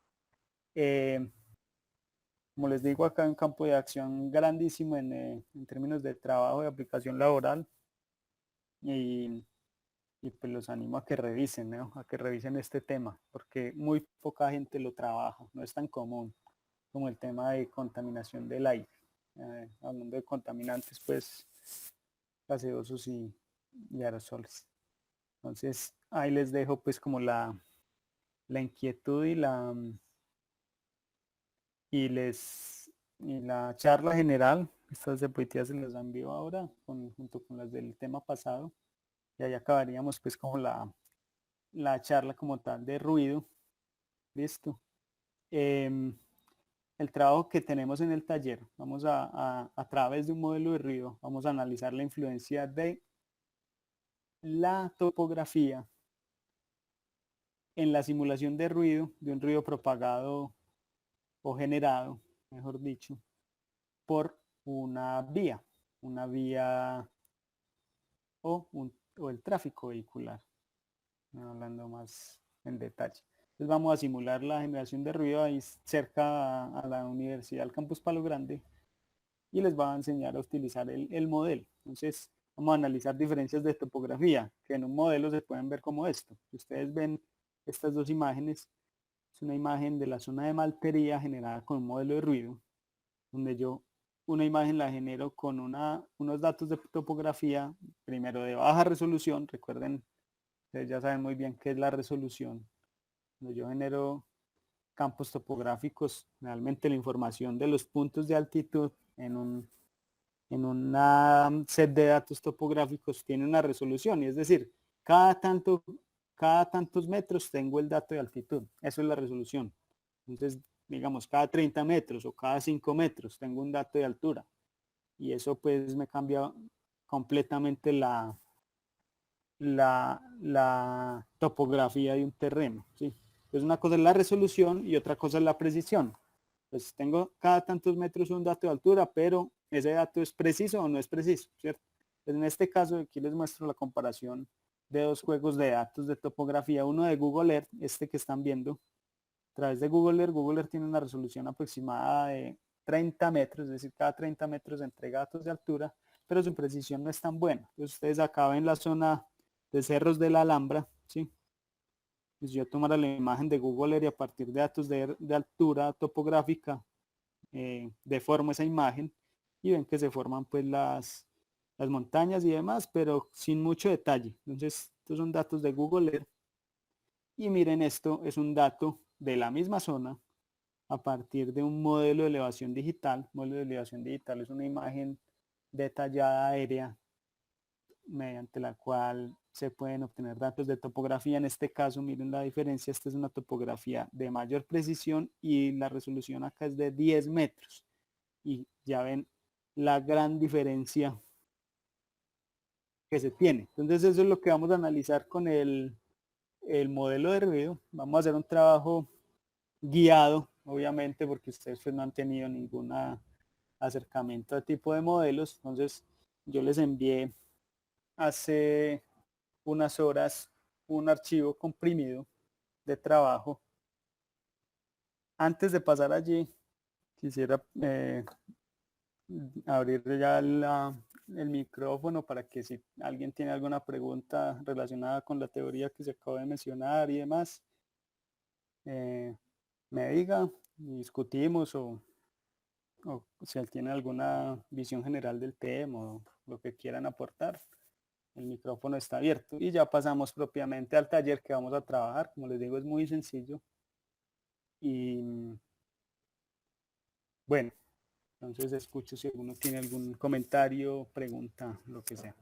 Como les digo, acá hay un campo de acción grandísimo en términos de trabajo y aplicación laboral. Y pues los animo a que revisen, ¿no? A que revisen este tema, porque muy poca gente lo trabaja, no es tan común como el tema de contaminación del aire. Hablando de contaminantes, pues gaseosos y aerosoles. Entonces, ahí les dejo pues como la inquietud y la charla general. Estas diapositivas se las envío ahora junto con las del tema pasado. Y ahí acabaríamos pues como la charla como tal de ruido. Listo. El trabajo que tenemos en el taller, vamos a través de un modelo de ruido, vamos a analizar la influencia de la topografía en la simulación de ruido, de un ruido propagado o generado, mejor dicho, por una vía o el tráfico vehicular, hablando más en detalle. Entonces vamos a simular la generación de ruido ahí cerca a la Universidad del Campus Palo Grande y les va a enseñar a utilizar el modelo. Entonces vamos a analizar diferencias de topografía que en un modelo se pueden ver como esto. Ustedes ven estas dos imágenes. Es una imagen de la zona de Malpería generada con un modelo de ruido, donde yo una imagen la genero con unos datos de topografía, primero de baja resolución. Recuerden, ustedes ya saben muy bien qué es la resolución. Cuando yo genero campos topográficos, realmente la información de los puntos de altitud en una set de datos topográficos tiene una resolución, y es decir, cada tantos metros tengo el dato de altitud. Eso es la resolución. Entonces, digamos, cada 30 metros o cada 5 metros tengo un dato de altura. Y eso pues me cambia completamente la topografía de un terreno, ¿sí? Entonces una cosa es la resolución y otra cosa es la precisión. Pues tengo cada tantos metros un dato de altura, pero ese dato es preciso o no es preciso, ¿cierto? Pues en este caso aquí les muestro la comparación de dos juegos de datos de topografía, uno de Google Earth, este que están viendo, a través de Google Earth tiene una resolución aproximada de 30 metros, es decir, cada 30 metros entrega datos de altura, pero su precisión no es tan buena. Entonces ustedes acá ven la zona de cerros de la Alhambra, ¿sí? Pues yo tomara la imagen de Google Earth y a partir de datos de altura topográfica deformo esa imagen y ven que se forman pues las las montañas y demás, pero sin mucho detalle. Entonces, estos son datos de Google Earth. Y miren, esto es un dato de la misma zona a partir de un modelo de elevación digital. Modelo de elevación digital es una imagen detallada aérea mediante la cual se pueden obtener datos de topografía. En este caso, miren la diferencia, esta es una topografía de mayor precisión y la resolución acá es de 10 metros. Y ya ven la gran diferencia que se tiene. Entonces eso es lo que vamos a analizar con el modelo de ruido. Vamos a hacer un trabajo guiado, obviamente, porque ustedes pues, no han tenido ningún acercamiento a tipo de modelos. Entonces yo les envié hace unas horas un archivo comprimido de trabajo. Antes de pasar allí, quisiera abrir ya el micrófono para que si alguien tiene alguna pregunta relacionada con la teoría que se acabó de mencionar y demás, me diga y discutimos o si tiene alguna visión general del tema o lo que quieran aportar. El micrófono está abierto y ya pasamos propiamente al taller que vamos a trabajar. Como les digo, es muy sencillo. Y bueno, entonces escucho si alguno tiene algún comentario, pregunta, lo que sea.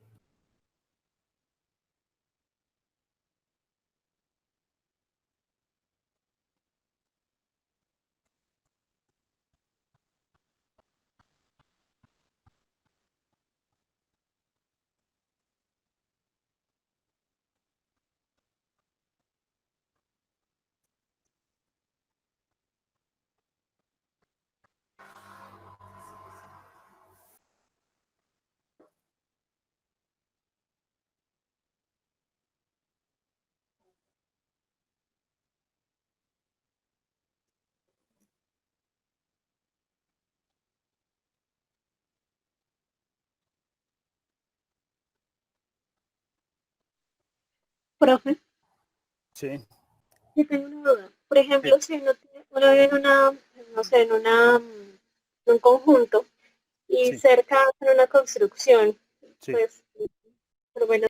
Profe, Sí, yo tengo una duda. Por ejemplo, si uno vive en una, no sé, en un conjunto y sí, cerca hacen una construcción, sí. pues, por lo menos